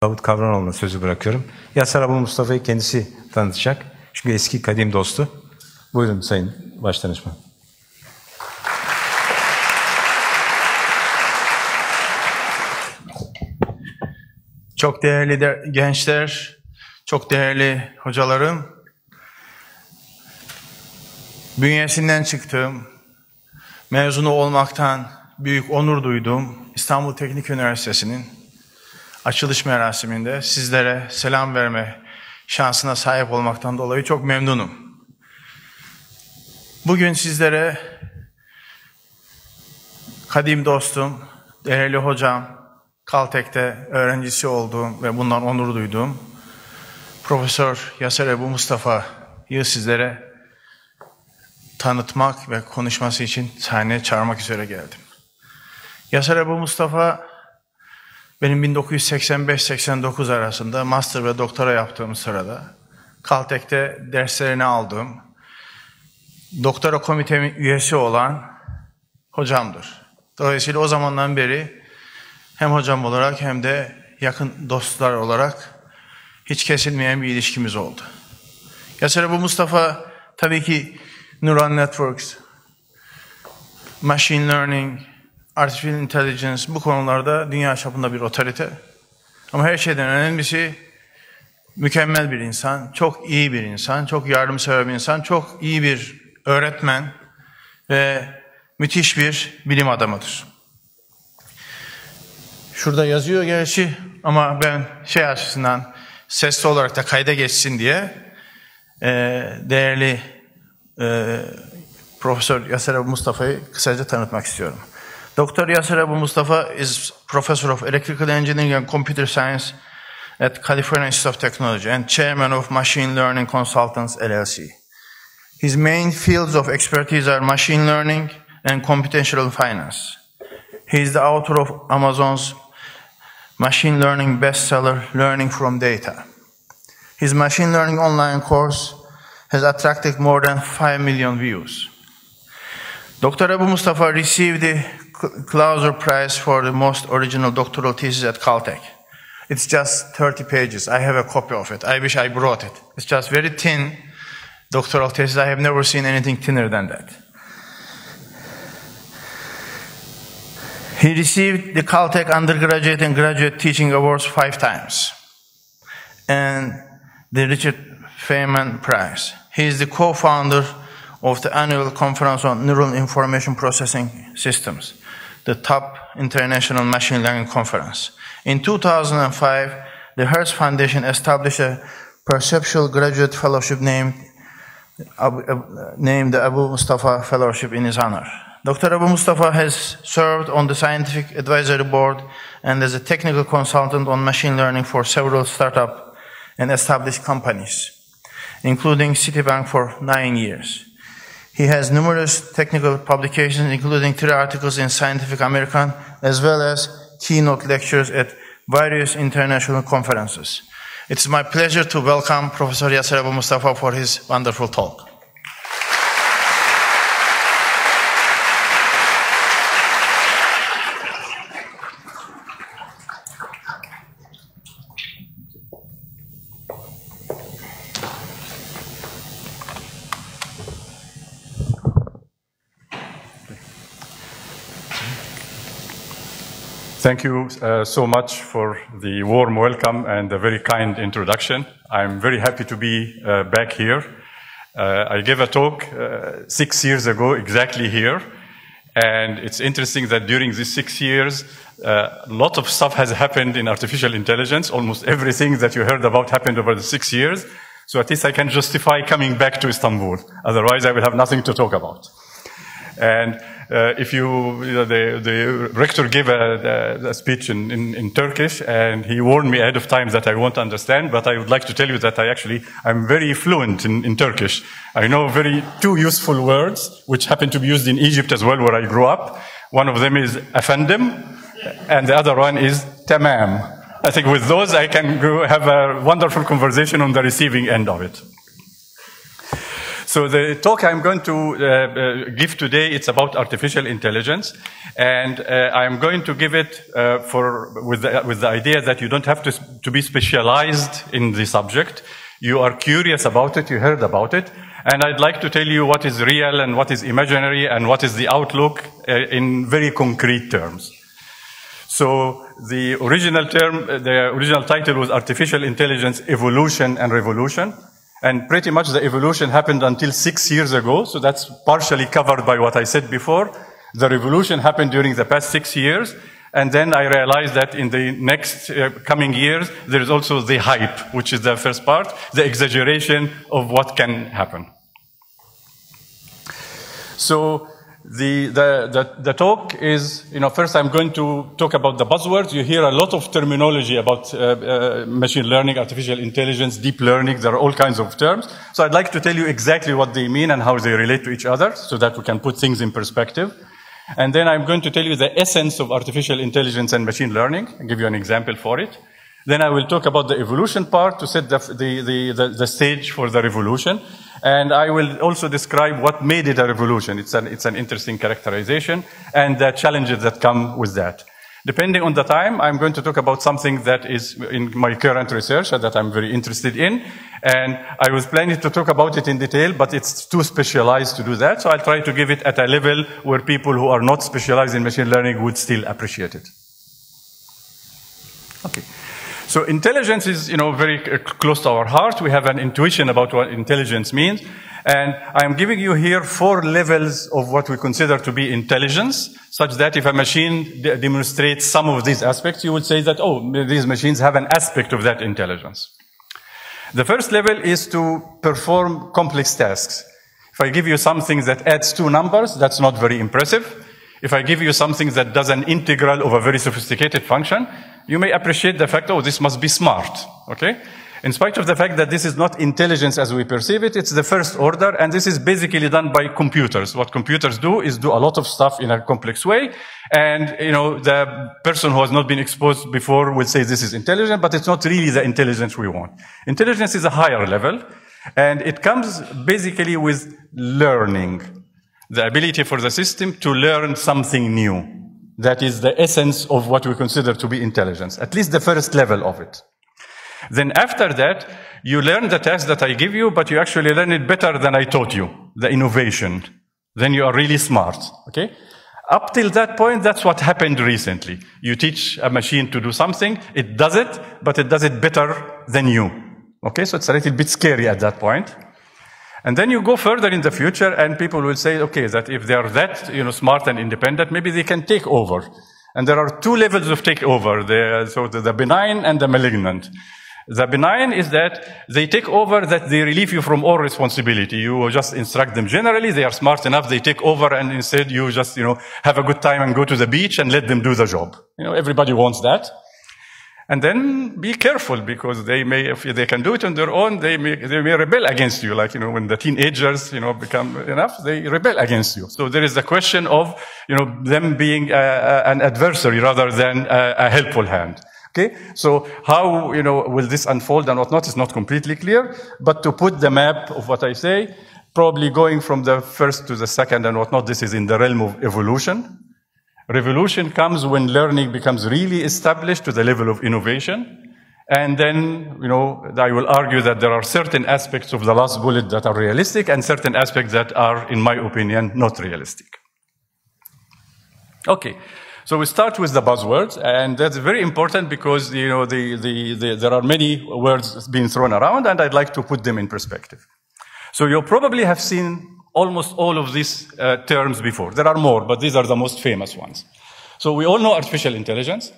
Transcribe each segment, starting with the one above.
Davut Kavranoğlu'na sözü bırakıyorum. Yaser Abu-Mostafa'yı kendisi tanıtacak. Çünkü eski kadim dostu. Buyurun Sayın Başdanışman. Çok değerli gençler, çok değerli hocalarım, bünyesinden çıktığım, mezunu olmaktan büyük onur duyduğum İstanbul Teknik Üniversitesi'nin açılış merasiminde sizlere selam verme şansına sahip olmaktan dolayı çok memnunum. Bugün sizlere kadim dostum, değerli hocam, Caltech'te öğrencisi olduğum ve bundan onur duyduğum Profesör Yaser Abu-Mostafa'yı sizlere tanıtmak ve konuşması için sahneye çağırmak üzere geldim. Yaser Abu-Mostafa benim 1985-89 arasında master ve doktora yaptığım sırada Caltech'te derslerini aldığım, doktora komitemin üyesi olan hocamdır. Dolayısıyla o zamandan beri hem hocam olarak hem de yakın dostlar olarak hiç kesilmeyen bir ilişkimiz oldu. Yaser Abu-Mostafa tabii ki neural networks, machine learning, artificial intelligence bu konularda dünya çapında bir otorite. Ama her şeyden önemlisi mükemmel bir insan, çok iyi bir insan, çok yardımsever bir insan, çok iyi bir öğretmen ve müthiş bir bilim adamıdır. Şurada yazıyor gerçi ama ben açısından sesli olarak da kayda geçsin diye değerli Profesör Yaser Abu-Mostafa'yı kısaca tanıtmak istiyorum. Dr. Yaser Abu-Mostafa is Professor of Electrical Engineering and Computer Science at California Institute of Technology and Chairman of Machine Learning Consultants, LLC. His main fields of expertise are machine learning and computational finance. He is the author of Amazon's machine learning bestseller, Learning from Data. His machine learning online course has attracted more than 5 million views. Dr. Abu-Mostafa received the Clauser Prize for the most original doctoral thesis at Caltech. It's just 30 pages. I have a copy of it. I wish I brought it. It's just very thin doctoral thesis. I have never seen anything thinner than that. He received the Caltech undergraduate and graduate teaching awards 5 times and the Richard Feynman Prize. He is the co-founder of the annual conference on neural information processing systems, the top international machine learning conference. In 2005, the Hertz Foundation established a perceptual graduate fellowship named the Abu-Mostafa Fellowship in his honor. Dr. Abu-Mostafa has served on the scientific advisory board and as a technical consultant on machine learning for several startup and established companies, including Citibank for 9 years. He has numerous technical publications, including 3 articles in Scientific American, as well as keynote lectures at various international conferences. It's my pleasure to welcome Professor Yaser Abu-Mostafa for his wonderful talk. Thank you so much for the warm welcome and the very kind introduction. I'm very happy to be back here. I gave a talk 6 years ago exactly here, and it's interesting that during these 6 years, a lot of stuff has happened in artificial intelligence. Almost everything that you heard about happened over the 6 years, so at least I can justify coming back to Istanbul. Otherwise, I will have nothing to talk about. And the Rektör gave a speech in Turkish, and he warned me ahead of time that I won't understand, but I would like to tell you that I'm very fluent in Turkish. I know 2 useful words, which happen to be used in Egypt as well, where I grew up. One of them is efendim, and the other one is tamam. I think with those I can go have a wonderful conversation on the receiving end of it. So the talk I'm going to give today, it's about artificial intelligence, and I'm going to give it with the idea that you don't have to be specialized in the subject. You are curious about it, you heard about it, and I'd like to tell you what is real and what is imaginary and what is the outlook in very concrete terms. So the original title was Artificial Intelligence Evolution and Revolution. And pretty much the evolution happened until 6 years ago, so that's partially covered by what I said before. The revolution happened during the past 6 years, and then I realized that in the next coming years, there is also the hype, which is the first part, the exaggeration of what can happen. So the talk is, first I'm going to talk about the buzzwords. You hear a lot of terminology about machine learning, artificial intelligence, deep learning. There are all kinds of terms. So I'd like to tell you exactly what they mean and how they relate to each other so that we can put things in perspective. And then I'm going to tell you the essence of artificial intelligence and machine learning and give you an example for it. Then I will talk about the evolution part to set the stage for the revolution. And I will also describe what made it a revolution. It's an interesting characterization and the challenges that come with that. Depending on the time, I'm going to talk about something that is in my current research that I'm very interested in. And I was planning to talk about it in detail, but it's too specialized to do that. So I'll try to give it at a level where people who are not specialized in machine learning would still appreciate it. Okay. So intelligence is, very close to our heart. We have an intuition about what intelligence means. And I'm giving you here 4 levels of what we consider to be intelligence, such that if a machine demonstrates some of these aspects, you would say that, oh, these machines have an aspect of that intelligence. The first level is to perform complex tasks. If I give you something that adds 2 numbers, that's not very impressive. If I give you something that does an integral of a very sophisticated function, you may appreciate the fact, oh, this must be smart, okay? In spite of the fact that this is not intelligence as we perceive it, it's the first order, and this is basically done by computers. What computers do is do a lot of stuff in a complex way, and, the person who has not been exposed before will say this is intelligent, but it's not really the intelligence we want. Intelligence is a higher level, and it comes basically with learning. The ability for the system to learn something new. That is the essence of what we consider to be intelligence, at least the first level of it. Then after that, you learn the task that I give you, but you actually learn it better than I taught you, the innovation. Then you are really smart, okay? Up till that point, that's what happened recently. You teach a machine to do something, it does it, but it does it better than you. Okay, so it's a little bit scary at that point. And then you go further in the future and people will say, okay, that if they are that, smart and independent, maybe they can take over. And there are 2 levels of takeover, the benign and the malignant. The benign is that they take over, that they relieve you from all responsibility. You just instruct them generally, they are smart enough, they take over, and instead you just, have a good time and go to the beach and let them do the job. Everybody wants that. And then be careful, because they may, if they can do it on their own, they may rebel against you. Like, when the teenagers, become enough, they rebel against you. So there is the question of, them being an adversary rather than a helpful hand. Okay? So how, will this unfold and whatnot is not completely clear. But to put the map of what I say, probably going from the first to the second and whatnot, this is in the realm of evolution. Revolution comes when learning becomes really established to the level of innovation. And then, I will argue that there are certain aspects of the last bullet that are realistic and certain aspects that are, in my opinion, not realistic. Okay. So we start with the buzzwords, and that's very important because, there are many words being thrown around, and I'd like to put them in perspective. So you probably have seen almost all of these terms before. There are more, but these are the most famous ones. So we all know artificial intelligence.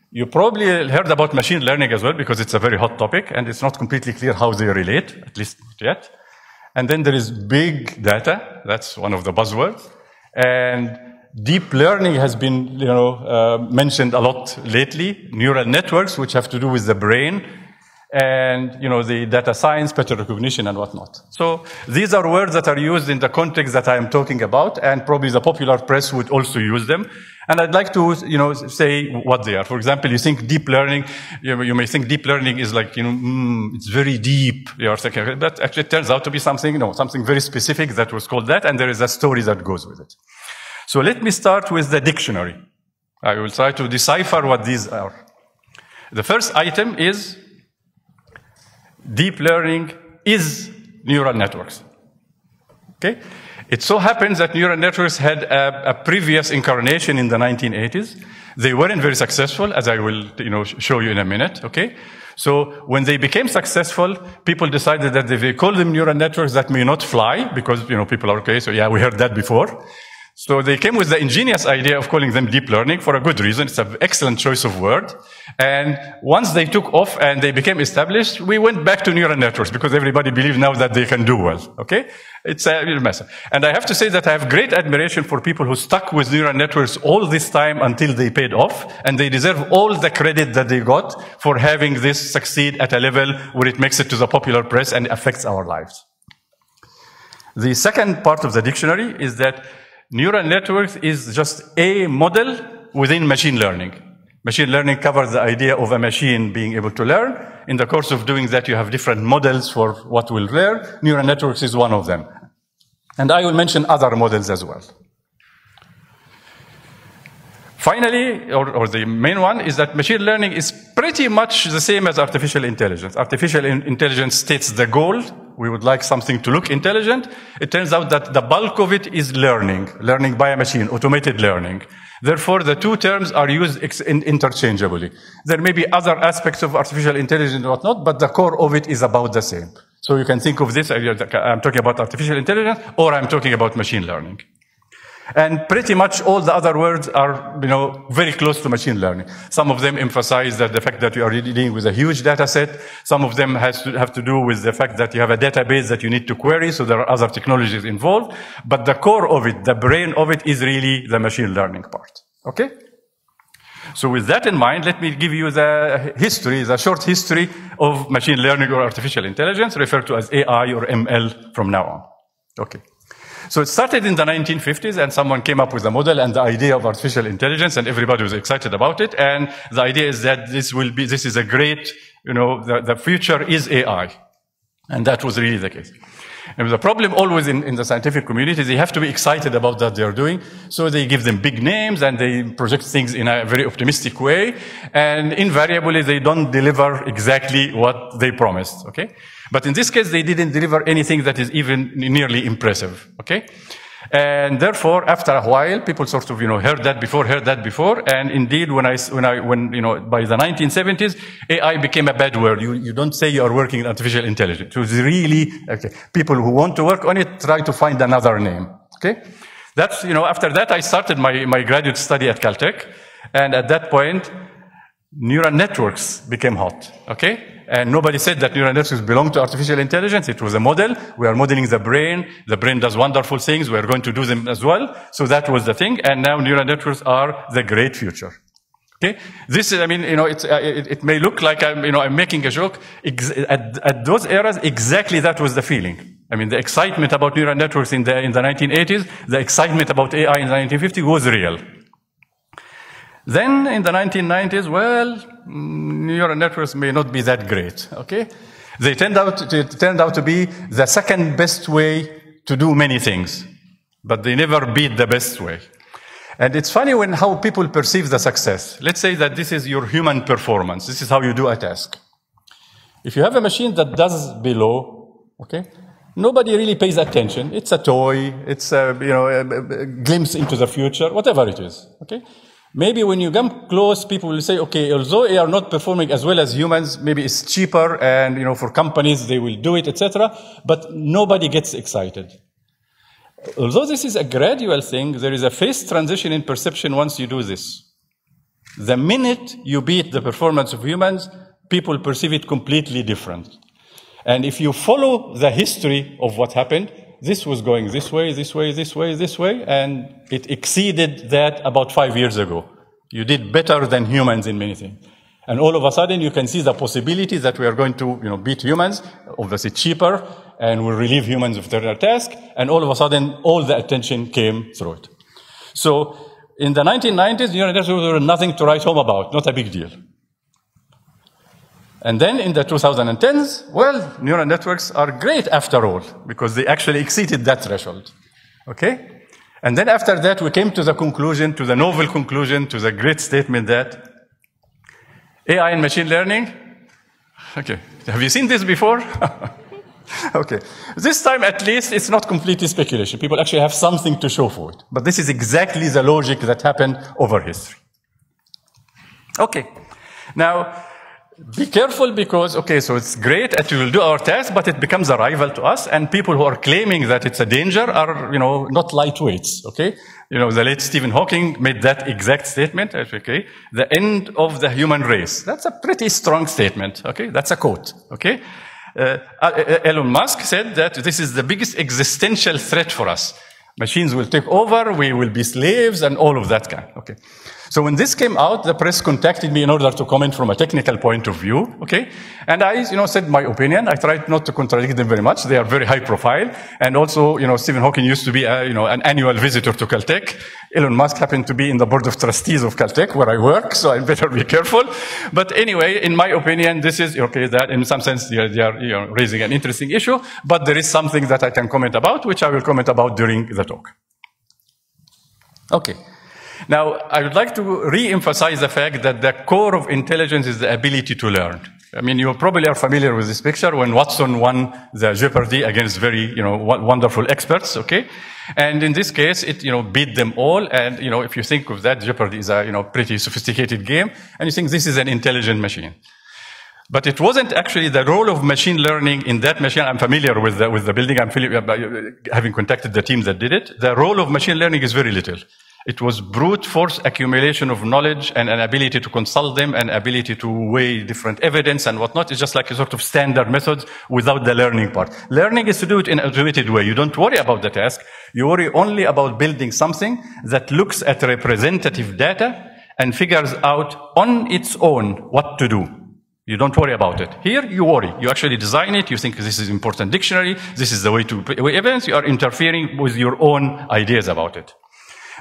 You probably heard about machine learning as well, because it's a very hot topic, and it's not completely clear how they relate, at least not yet. And then there is big data. That's one of the buzzwords. And deep learning has been, mentioned a lot lately. Neural networks, which have to do with the brain. and the data science, pattern recognition, and whatnot. So these are words that are used in the context that I am talking about, and probably the popular press would also use them. And I'd like to, say what they are. For example, you think deep learning, you may think deep learning is like, it's very deep. You're thinking, but actually it turns out to be something very specific that was called that, and there is a story that goes with it. So let me start with the dictionary. I will try to decipher what these are. The first item is deep learning is neural networks. Okay? It so happens that neural networks had a previous incarnation in the 1980s. They weren't very successful, as I will show you in a minute. Okay? So when they became successful, people decided that if they call them neural networks, that may not fly, because people are okay, so yeah, we heard that before. So they came with the ingenious idea of calling them deep learning for a good reason. It's an excellent choice of word. And once they took off and they became established, we went back to neural networks because everybody believes now that they can do well. Okay? It's a mess. And I have to say that I have great admiration for people who stuck with neural networks all this time until they paid off. And they deserve all the credit that they got for having this succeed at a level where it makes it to the popular press and affects our lives. The second part of the dictionary is that neural networks is just a model within machine learning. Machine learning covers the idea of a machine being able to learn. In the course of doing that, you have different models for what will learn. Neural networks is one of them. And I will mention other models as well. Finally, or the main one, is that machine learning is pretty much the same as artificial intelligence. Artificial intelligence states the goal. We would like something to look intelligent. It turns out that the bulk of it is learning by a machine, automated learning. Therefore, the two terms are used interchangeably. There may be other aspects of artificial intelligence and whatnot, but the core of it is about the same. So you can think of this, I'm talking about artificial intelligence, or I'm talking about machine learning. And pretty much all the other words are, very close to machine learning. Some of them emphasize that the fact that you are dealing with a huge data set. Some of them have to do with the fact that you have a database that you need to query, so there are other technologies involved. But the core of it, the brain of it, is really the machine learning part. Okay? So with that in mind, let me give you the short history of machine learning or artificial intelligence, referred to as AI or ML from now on. Okay. So it started in the 1950s, and someone came up with a model and the idea of artificial intelligence, and everybody was excited about it. And the idea is that this is a great, the future is AI. And that was really the case. And the problem always in the scientific community is they have to be excited about what they are doing. So they give them big names and they project things in a very optimistic way. And invariably, they don't deliver exactly what they promised. Okay? But in this case, they didn't deliver anything that is even nearly impressive. Okay? And therefore, after a while, people sort of, heard that before. And indeed, when by the 1970s, AI became a bad word. You don't say you are working in artificial intelligence. It was really, okay, people who want to work on it try to find another name. Okay? That's, after that, I started my graduate study at Caltech. And at that point, neural networks became hot. Okay? And nobody said that neural networks belong to artificial intelligence. It was a model. We are modeling the brain. The brain does wonderful things. We are going to do them as well. So that was the thing. And now neural networks are the great future. Okay? This is, it may look like I'm making a joke. At those eras, exactly that was the feeling. The excitement about neural networks in the 1980s, the excitement about AI in the 1950s was real. Then in the 1990s, neural networks may not be that great, okay? It turned out to be the second best way to do many things, but they never beat the best way. And it's funny how people perceive the success. Let's say that this is your human performance. This is how you do a task. If you have a machine that does below, okay, nobody really pays attention. It's a toy. It's a glimpse into the future, whatever it is, okay? Maybe when you come close, people will say, okay, although they are not performing as well as humans, maybe it's cheaper and, for companies, they will do it, etc. But nobody gets excited. Although this is a gradual thing, there is a phase transition in perception once you do this. The minute you beat the performance of humans, people perceive it completely different. And if you follow the history of what happened, this was going this way, and it exceeded that about 5 years ago. You did better than humans in many things. And all of a sudden, you can see the possibility that we are going to, beat humans, obviously cheaper, and will relieve humans of their task. And all of a sudden, all the attention came through it. So, in the 1990s, neural networks were nothing to write home about, not a big deal. And then in the 2010s, well, neural networks are great after all, because they actually exceeded that threshold. Okay? And then after that, we came to the conclusion, to the novel conclusion, to the great statement that AI and machine learning, okay, have you seen this before? Okay, this time at least it's not completely speculation. People actually have something to show for it. But this is exactly the logic that happened over history. Okay, now be careful because, okay, so it's great that we will do our task, but it becomes a rival to us, and people who are claiming that it's a danger are, not lightweights, okay? The late Stephen Hawking made that exact statement, okay? The end of the human race. That's a pretty strong statement, okay? That's a quote, okay? Elon Musk said that this is the biggest existential threat for us. Machines will take over, we will be slaves, and all of that kind, okay? So when this came out, the press contacted me in order to comment from a technical point of view, okay? And I, said my opinion. I tried not to contradict them very much. They are very high profile. And also, Stephen Hawking used to be, an annual visitor to Caltech. Elon Musk happened to be in the board of trustees of Caltech, where I work, so I better be careful. But anyway, in my opinion, this is, okay, that in some sense they are raising an interesting issue, but there is something that I can comment about, which I will comment about during the talk. Okay. Now, I would like to re-emphasize the fact that the core of intelligence is the ability to learn. I mean, you probably are familiar with this picture when Watson won the Jeopardy against very, wonderful experts, okay? And in this case, it, beat them all. And, if you think of that, Jeopardy is a, pretty sophisticated game. And you think this is an intelligent machine. But it wasn't actually the role of machine learning in that machine. I'm familiar with the building. I'm having contacted the team that did it. The role of machine learning is very little. It was brute force accumulation of knowledge and an ability to consult them and ability to weigh different evidence and whatnot. It's just like a sort of standard method without the learning part. Learning is to do it in an automated way. You don't worry about the task. You worry only about building something that looks at representative data and figures out on its own what to do. You don't worry about it. Here, you worry. You actually design it. You think this is important dictionary. This is the way to weigh evidence. You are interfering with your own ideas about it.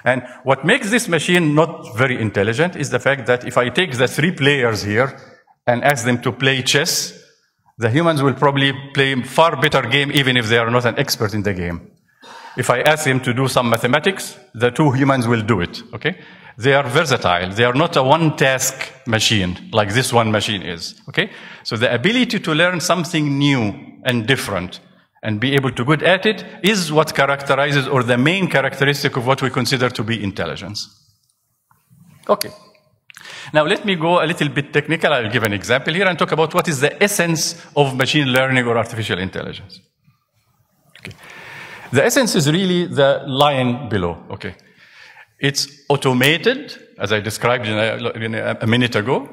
And what makes this machine not very intelligent is the fact that if I take the 3 players here and ask them to play chess, the humans will probably play a far better game even if they are not an expert in the game. If I ask them to do some mathematics, the 2 humans will do it, okay? They are versatile. They are not a one-task machine like this one machine is, okay? So the ability to learn something new and different and be able to good at it is what characterizes, or the main characteristic of what we consider to be intelligence. Okay. Now let me go a little bit technical. I'll give an example here and talk about what is the essence of machine learning or artificial intelligence. Okay. The essence is really the line below, okay. It's automated, as I described a minute ago.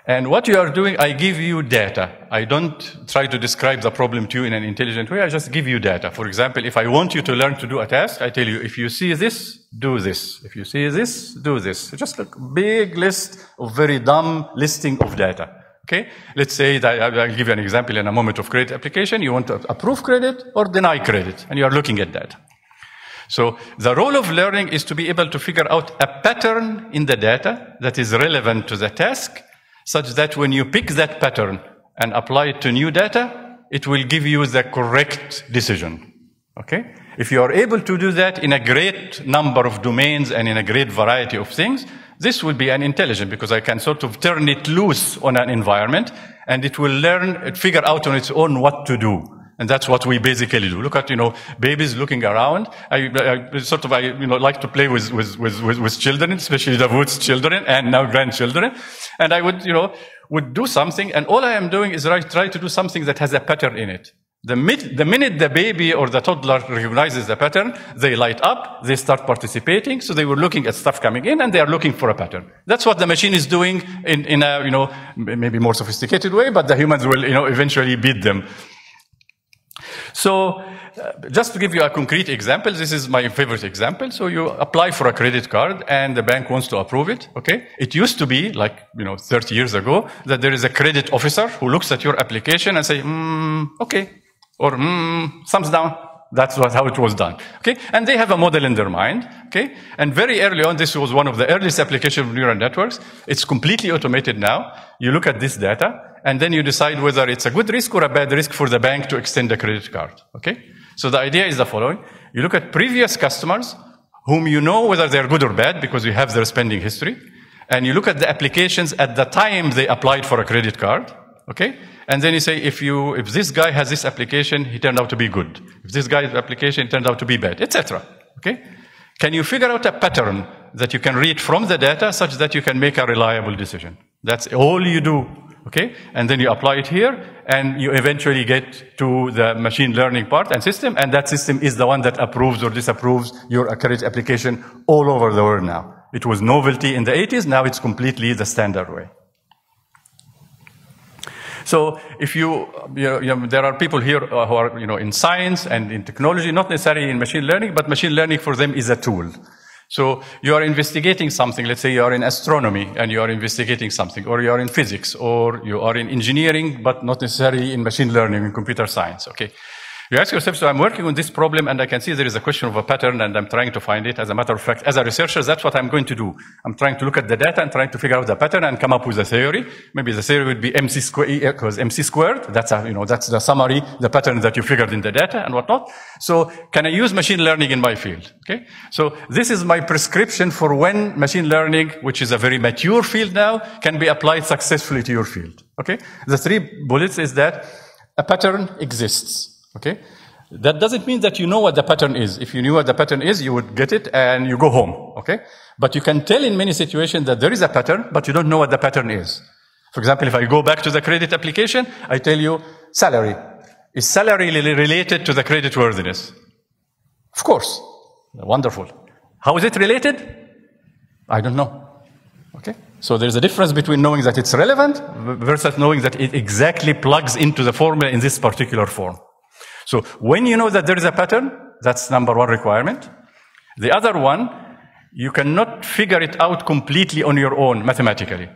And what you are doing, I give you data. I don't try to describe the problem to you in an intelligent way. I just give you data. For example, if I want you to learn to do a task, I tell you, if you see this, do this. If you see this, do this. Just a big list of very dumb listing of data. Okay? Let's say that I'll give you an example in a moment of credit application. You want to approve credit or deny credit, and you are looking at that. So the role of learning is to be able to figure out a pattern in the data that is relevant to the task, such that when you pick that pattern and apply it to new data, it will give you the correct decision. Okay? If you are able to do that in a great number of domains and in a great variety of things, this will be an intelligent, because I can sort of turn it loose on an environment and it will learn, figure out on its own what to do. And that's what we basically do. Look at, babies looking around. I like to play with children, especially the Woods children and now grandchildren. And I would do something, and all I am doing is try to do something that has a pattern in it. The minute the baby or the toddler recognizes the pattern, they light up, they start participating, so they were looking at stuff coming in, and they are looking for a pattern. That's what the machine is doing in a, maybe more sophisticated way, but the humans will, eventually beat them. So just to give you a concrete example, this is my favorite example. So you apply for a credit card and the bank wants to approve it, okay? It used to be, like, 30 years ago, that there is a credit officer who looks at your application and say, okay, or thumbs down. That's how it was done, okay? And they have a model in their mind, okay? And very early on, this was one of the earliest applications of neural networks. It's completely automated now. You look at this data, and then you decide whether it's a good risk or a bad risk for the bank to extend the credit card, okay? So the idea is the following. You look at previous customers whom you know whether they're good or bad because you have their spending history, and you look at the applications at the time they applied for a credit card, okay? And then you say, if this guy has this application, he turned out to be good. If this guy's application turned out to be bad, etc. Okay? Can you figure out a pattern that you can read from the data such that you can make a reliable decision? That's all you do. Okay? And then you apply it here, and you eventually get to the machine learning part and system, and that system is the one that approves or disapproves your credit application all over the world now. It was novelty in the 80s, now it's completely the standard way. So if there are people here who are, in science and in technology, not necessarily in machine learning, but machine learning for them is a tool. So you are investigating something, let's say you are in astronomy and you are investigating something, or you are in physics, or you are in engineering, but not necessarily in machine learning and computer science, okay? You ask yourself, so I'm working on this problem and I can see there is a question of a pattern and I'm trying to find it. As a matter of fact, as a researcher, that's what I'm going to do. I'm trying to look at the data and trying to figure out the pattern and come up with a theory. Maybe the theory would be MC squared. That's that's the summary, the pattern that you figured in the data and whatnot. So can I use machine learning in my field? Okay. So this is my prescription for when machine learning, which is a very mature field now, can be applied successfully to your field. Okay. The 3 bullets is that a pattern exists. Okay? That doesn't mean that you know what the pattern is. If you knew what the pattern is, you would get it and you go home. Okay? But you can tell in many situations that there is a pattern, but you don't know what the pattern is. For example, if I go back to the credit application, I tell you salary. Is salary related to the credit worthiness? Of course. Wonderful. How is it related? I don't know. Okay? So there's a difference between knowing that it's relevant versus knowing that it exactly plugs into the formula in this particular form. So when you know that there is a pattern, that's number 1 requirement. The other one, you cannot figure it out completely on your own mathematically.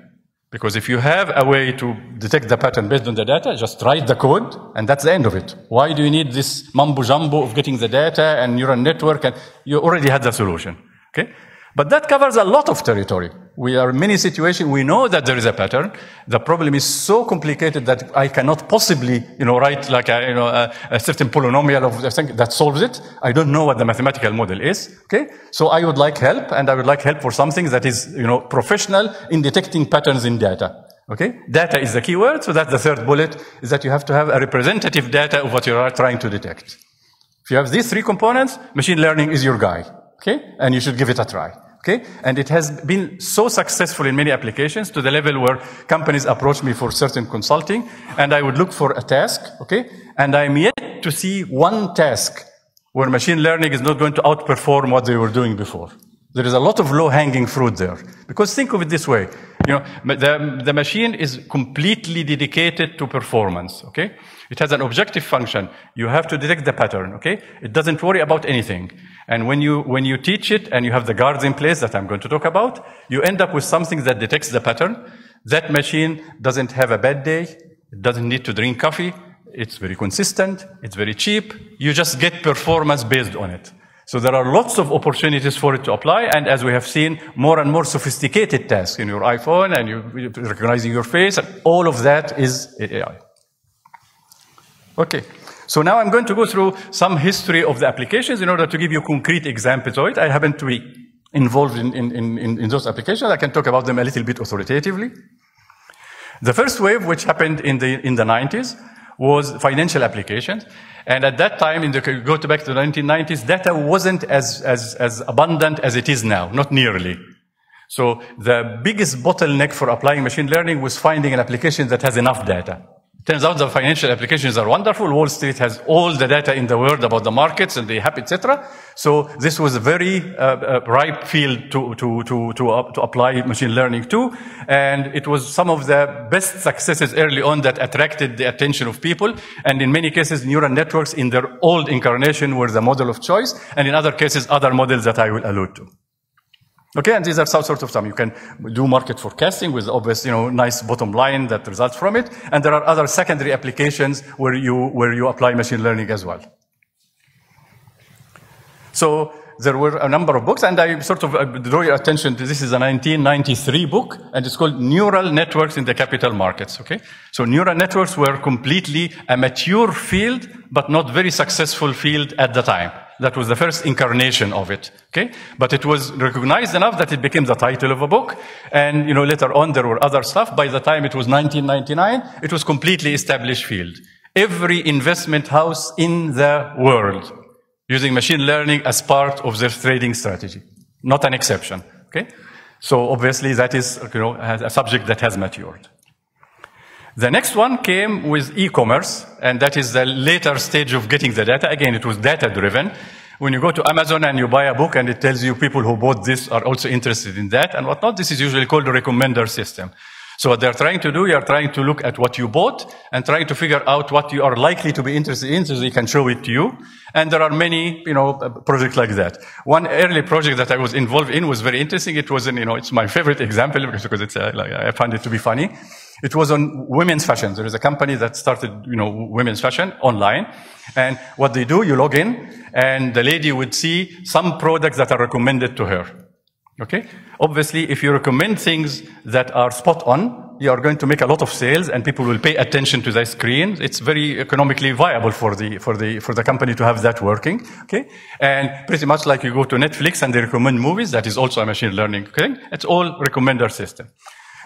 Because if you have a way to detect the pattern based on the data, just write the code, and that's the end of it. Why do you need this mumbo-jumbo of getting the data and neural network? And you already had the solution. Okay? But that covers a lot of territory. We are in many situations, we know that there is a pattern. The problem is so complicated that I cannot possibly, write like a certain polynomial of thing that solves it. I don't know what the mathematical model is. Okay? So I would like help, and I would like help for something that is, professional in detecting patterns in data. Okay? Data is the key word, so that's the 3rd bullet, is that you have to have a representative data of what you are trying to detect. If you have these 3 components, machine learning is your guy. Okay? And you should give it a try. Okay? And it has been so successful in many applications to the level where companies approach me for certain consulting, and I would look for a task, okay? And I'm yet to see one task where machine learning is not going to outperform what they were doing before. There is a lot of low-hanging fruit there. Because think of it this way. The machine is completely dedicated to performance, okay? It has an objective function. You have to detect the pattern, okay? It doesn't worry about anything. And when you teach it and you have the guards in place that I'm going to talk about, you end up with something that detects the pattern. That machine doesn't have a bad day. It doesn't need to drink coffee. It's very consistent. It's very cheap. You just get performance based on it. So there are lots of opportunities for it to apply, and as we have seen, more and more sophisticated tasks in your iPhone, and you recognizing your face, and all of that is AI. Okay, so now I'm going to go through some history of the applications in order to give you concrete examples of it. I happen to be involved in those applications. I can talk about them a little bit authoritatively. The first wave, which happened in the 90s, was financial applications. And at that time, go back to the 1990s, data wasn't as abundant as it is now, not nearly. So the biggest bottleneck for applying machine learning was finding an application that has enough data. Turns out the financial applications are wonderful. Wall Street has all the data in the world about the markets and the happy, etc. So this was a very ripe field to apply machine learning to. And it was some of the best successes early on that attracted the attention of people. And in many cases, neural networks in their old incarnation were the model of choice. And in other cases, other models that I will allude to. Okay, and these are some sort of some. You can do market forecasting with obvious, nice bottom line that results from it. And there are other secondary applications where you apply machine learning as well. So there were a number of books, and I sort of draw your attention to this is a 1993 book, and it's called Neural Networks in the Capital Markets, okay? So neural networks were completely a mature field, but not very successful field at the time. That was the first incarnation of it, okay? But it was recognized enough that it became the title of a book. And, later on there were other stuff. By the time it was 1999, it was completely established field. Every investment house in the world using machine learning as part of their trading strategy. Not an exception, okay? So obviously that is, a subject that has matured. The next one came with e-commerce, and that is the later stage of getting the data. Again, it was data-driven. When you go to Amazon and you buy a book and it tells you people who bought this are also interested in that and whatnot, this is usually called a recommender system. So what they're trying to do, you're trying to look at what you bought and trying to figure out what you are likely to be interested in so they can show it to you. And there are many, projects like that. One early project that I was involved in was very interesting. It was it's my favorite example because it's, I find it to be funny. It was on women's fashion. There is a company that started, women's fashion online. And what they do, you log in and the lady would see some products that are recommended to her. Okay? Obviously, if you recommend things that are spot on, you are going to make a lot of sales and people will pay attention to the screen. It's very economically viable for the company to have that working. Okay? And pretty much like you go to Netflix and they recommend movies, that is also a machine learning thing. It's all recommender system.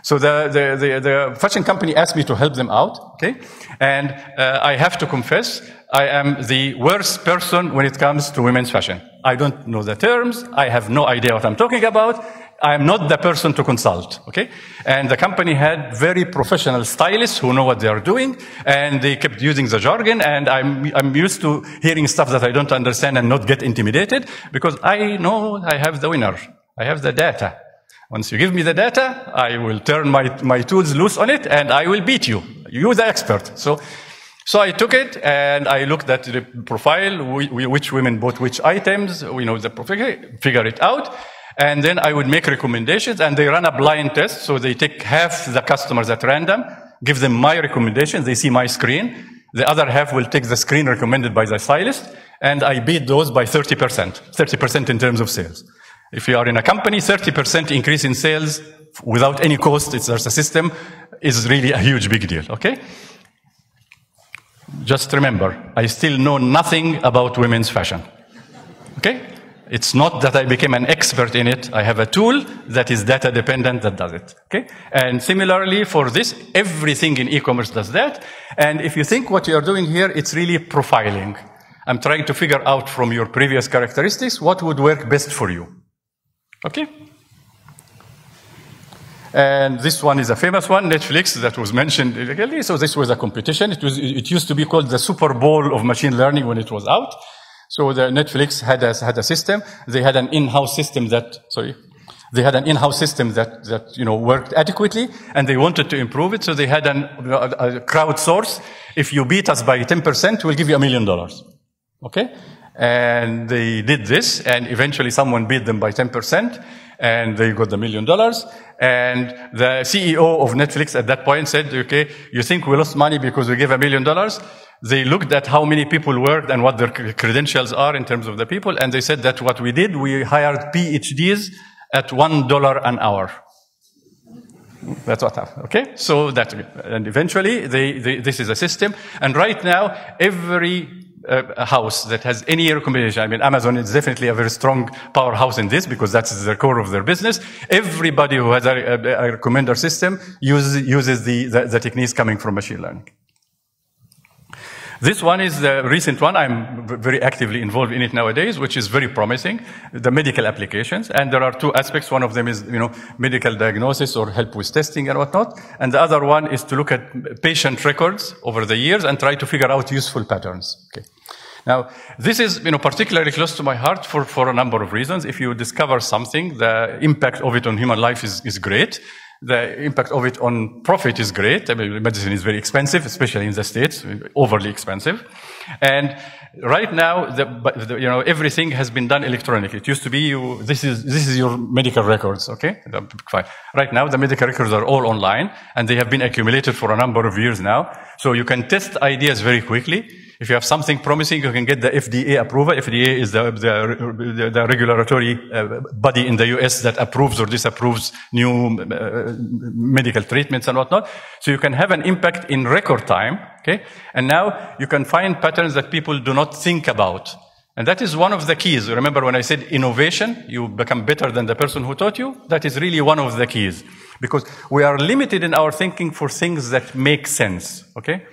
So the fashion company asked me to help them out, okay? And I have to confess, I am the worst person when it comes to women's fashion. I don't know the terms. I have no idea what I'm talking about. I am not the person to consult, okay? And the company had very professional stylists who know what they are doing, and they kept using the jargon, and I'm used to hearing stuff that I don't understand and not get intimidated, because I know I have the winner. I have the data. Once you give me the data, I will turn my tools loose on it, and I will beat you. You're the expert. So I took it, and I looked at the profile, which women bought which items, the profile, figure it out, and then I would make recommendations, and they run a blind test, so they take half the customers at random, give them my recommendations, they see my screen, the other half will take the screen recommended by the stylist, and I beat those by 30% in terms of sales. If you are in a company, 30% increase in sales without any cost, there's a system, is really a huge big deal, okay? Just remember, I still know nothing about women's fashion, okay? It's not that I became an expert in it. I have a tool that is data dependent that does it, okay? And similarly for this, everything in e-commerce does that. And if you think what you're doing here, it's really profiling. I'm trying to figure out from your previous characteristics what would work best for you. Okay? And this one is a famous one, Netflix, that was mentioned earlier. So this was a competition. It used to be called the Super Bowl of machine learning when it was out. So the Netflix had a system. They had an in-house system that worked adequately, and they wanted to improve it. So they had a crowdsource. If you beat us by 10%, we'll give you $1 million. Okay? And they did this, and eventually someone beat them by 10%, and they got the $1 million. And the CEO of Netflix at that point said, okay, you think we lost money because we gave $1 million? They looked at how many people worked and what their credentials are in terms of the people, and they said that what we did, we hired PhDs at $1 an hour. That's what happened, okay? So and eventually, this is a system, and right now, every a house that has any recommendation. I mean, Amazon is definitely a very strong powerhouse in this because that's the core of their business. Everybody who has a recommender system uses the techniques coming from machine learning. This one is the recent one. I'm very actively involved in it nowadays, which is very promising, the medical applications. And there are two aspects. One of them is, medical diagnosis or help with testing and whatnot. And the other one is to look at patient records over the years and try to figure out useful patterns. Okay. Now, this is, particularly close to my heart for a number of reasons. If you discover something, the impact of it on human life is great. The impact of it on profit is great. I mean, medicine is very expensive, especially in the States, overly expensive. And right now, everything has been done electronically. It used to be this is your medical records, okay? Fine. Right now, the medical records are all online, and they have been accumulated for a number of years now. So you can test ideas very quickly. If you have something promising, you can get the FDA approval. FDA is the regulatory body in the US that approves or disapproves new medical treatments and whatnot. So you can have an impact in record time, okay? And now you can find patterns that people do not think about. And that is one of the keys. Remember when I said innovation, you become better than the person who taught you? That is really one of the keys. Because we are limited in our thinking for things that make sense, okay?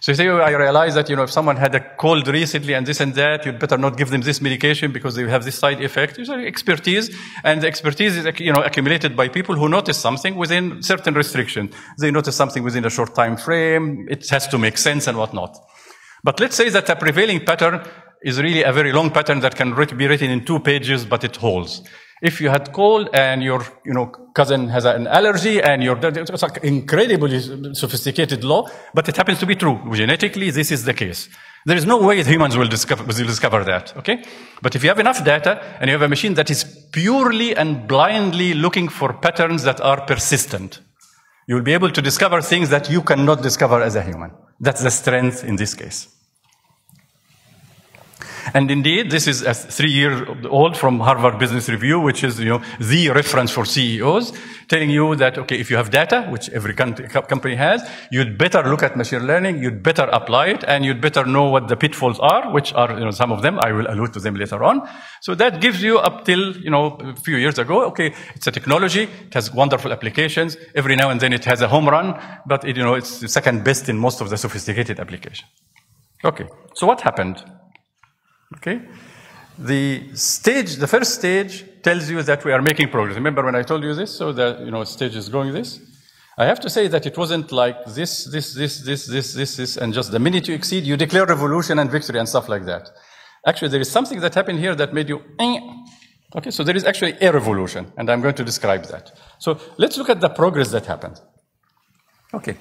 So you say, I realize that, if someone had a cold recently and this and that, you'd better not give them this medication because they have this side effect. It's expertise, and the expertise is, accumulated by people who notice something within certain restrictions. They notice something within a short time frame. It has to make sense and whatnot. But let's say that a prevailing pattern is really a very long pattern that can be written in 2 pages, but it holds. If you had cold and your, cousin has an allergy and it's like incredibly sophisticated law, but it happens to be true. Genetically, this is the case. There is no way humans will discover that, okay? But if you have enough data and you have a machine that is purely and blindly looking for patterns that are persistent, you will be able to discover things that you cannot discover as a human. That's the strength in this case. And indeed, this is a 3-year-old from Harvard Business Review, which is, the reference for CEOs, telling you that, okay, if you have data, which every company has, you'd better look at machine learning, you'd better apply it, and you'd better know what the pitfalls are, which are, some of them, I will allude to them later on. So that gives you up till, a few years ago, okay, it's a technology, it has wonderful applications, every now and then it has a home run, but it's the second best in most of the sophisticated applications. Okay, so what happened? Okay, the first stage tells you that we are making progress. Remember when I told you this? So the, stage is going this. I have to say that it wasn't like this, and just the minute you exceed, you declare revolution and victory and stuff like that. Actually, there is something that happened here that made you, okay, so there is actually a revolution, and I'm going to describe that. So let's look at the progress that happened. Okay.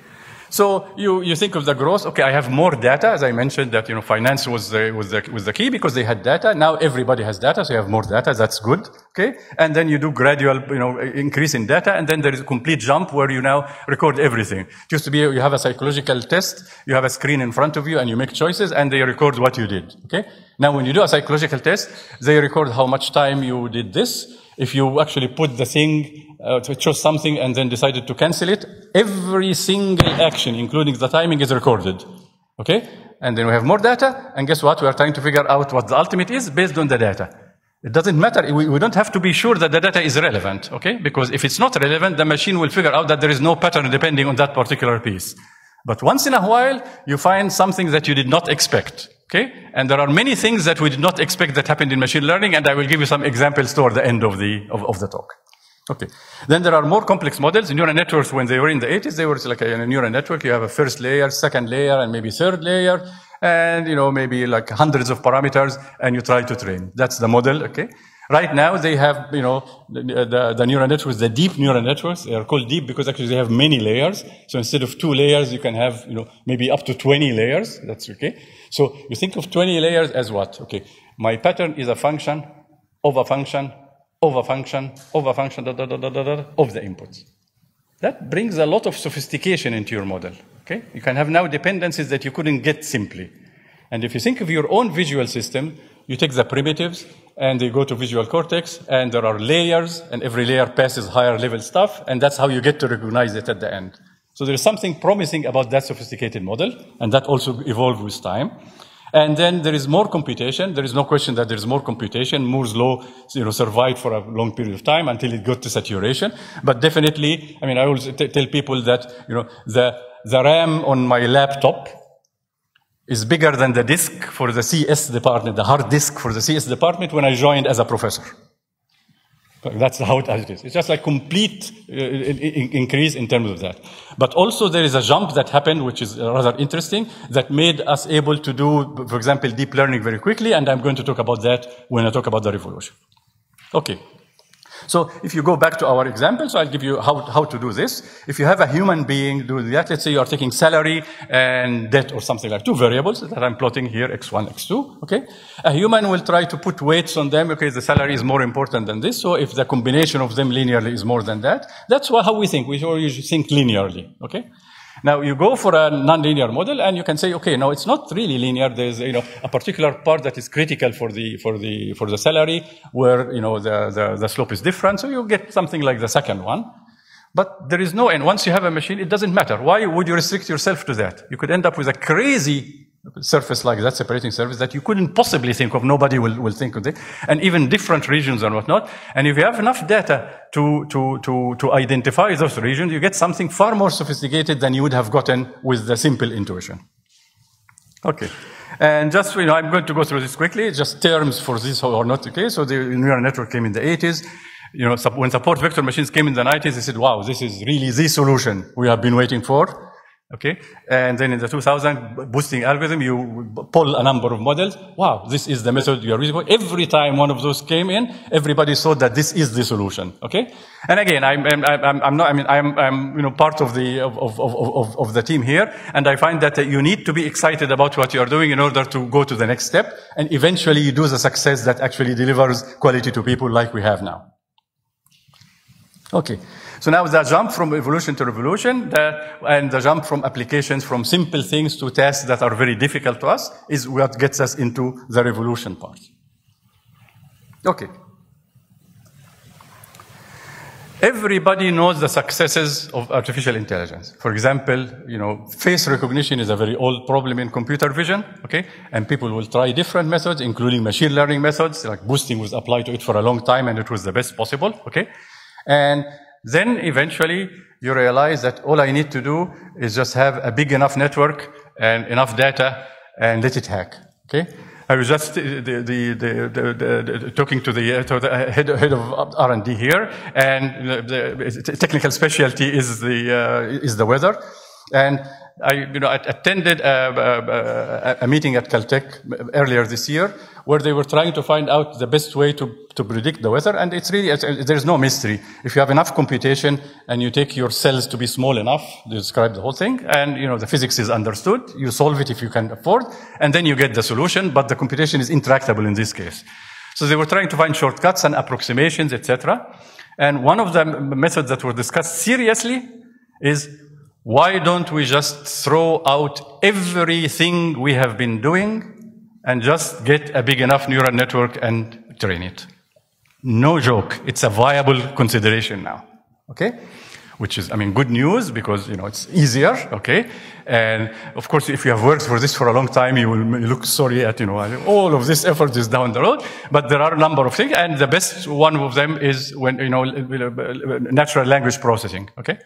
So you think of the growth. Okay, I have more data. As I mentioned, that finance was the key because they had data. Now everybody has data, so you have more data. That's good. Okay, and then you do gradual increase in data, and then there is a complete jump where you now record everything. It used to be you have a psychological test, you have a screen in front of you, and you make choices, and they record what you did. Okay. Now when you do a psychological test, they record how much time you did this. If you actually put the thing, to choose something and then decided to cancel it, every single action, including the timing, is recorded. Okay? And then we have more data, and guess what? We are trying to figure out what the ultimate is based on the data. It doesn't matter. We don't have to be sure that the data is relevant, okay? Because if it's not relevant, the machine will figure out that there is no pattern depending on that particular piece. But once in a while, you find something that you did not expect. Okay? And there are many things that we did not expect that happened in machine learning, and I will give you some examples toward the end of the talk. Okay. Then there are more complex models. Neural networks, when they were in the 80s, they were like a neural network. You have a first layer, second layer, and maybe third layer, and, maybe like hundreds of parameters, and you try to train. That's the model, okay? Right now, they have, the neural networks, the deep neural networks. They are called deep because actually they have many layers. So instead of 2 layers, you can have, maybe up to 20 layers. That's okay. So you think of 20 layers as what? Okay. My pattern is a function of a function of a function of a function of the inputs. That brings a lot of sophistication into your model. Okay. You can have now dependencies that you couldn't get simply. And if you think of your own visual system, you take the primitives, and they go to visual cortex, and there are layers, and every layer passes higher level stuff, and that's how you get to recognize it at the end. So there is something promising about that sophisticated model, and that also evolved with time. And then there is more computation. There is no question that there is more computation. Moore's law, survived for a long period of time until it got to saturation. But definitely, I always tell people that, the RAM on my laptop is bigger than the disk for the CS department, the hard disk for the CS department when I joined as a professor. That's how it is. It's just like complete increase in terms of that. But also there is a jump that happened, which is rather interesting, that made us able to do, for example, deep learning very quickly, and I'm going to talk about that when I talk about the revolution. Okay. So if you go back to our example, so I'll give you how to do this. If you have a human being do that, let's say you are taking salary and debt or something like two variables that I'm plotting here, x1, x2, okay? A human will try to put weights on them, okay, the salary is more important than this, so if the combination of them linearly is more than that, that's how we think. We usually think linearly, okay? Now you go for a nonlinear model and you can say, okay, no, it's not really linear. There's, a particular part that is critical for the salary where, the slope is different. So you get something like the second one. But there is no, and once you have a machine, it doesn't matter. Why would you restrict yourself to that? You could end up with a crazy surface like that, separating surface that you couldn't possibly think of. Nobody will think of it. And even different regions and whatnot. And if you have enough data to identify those regions, you get something far more sophisticated than you would have gotten with the simple intuition. Okay. And just, I'm going to go through this quickly, just terms for this or not, okay? So the neural network came in the 80s. When support vector machines came in the 90s, they said, wow, this is really the solution we have been waiting for. Okay, and then in the 2000 boosting algorithm, you pull a number of models. Wow, this is the method you are using. Every time one of those came in, everybody thought that this is the solution. Okay, and again, I'm part of the team here, and I find that you need to be excited about what you are doing in order to go to the next step, and eventually you do the success that actually delivers quality to people like we have now. Okay. So now the jump from evolution to revolution, and the jump from applications from simple things to tasks that are very difficult to us is what gets us into the revolution part. Okay. Everybody knows the successes of artificial intelligence. For example, face recognition is a very old problem in computer vision, okay? And people will try different methods, including machine learning methods, like boosting was applied to it for a long time and it was the best possible, okay? And then eventually you realize that all I need to do is just have a big enough network and enough data and let it hack. Okay? I was just talking to the head of R&D here, and the technical specialty is the weather. And I attended a meeting at Caltech earlier this year where they were trying to find out the best way to predict the weather. And it's really, there's no mystery. If you have enough computation and you take your cells to be small enough, you describe the whole thing, and the physics is understood, you solve it if you can afford, and then you get the solution, but the computation is intractable in this case. So they were trying to find shortcuts and approximations, etc. And one of the methods that were discussed seriously is, why don't we just throw out everything we have been doing and just get a big enough neural network and train it? No joke. It's a viable consideration now. Okay? Which is, good news because, it's easier. Okay? And of course, if you have worked for this for a long time, you will look sorry at, all of this effort is down the road. But there are a number of things, and the best one of them is when, natural language processing. Okay?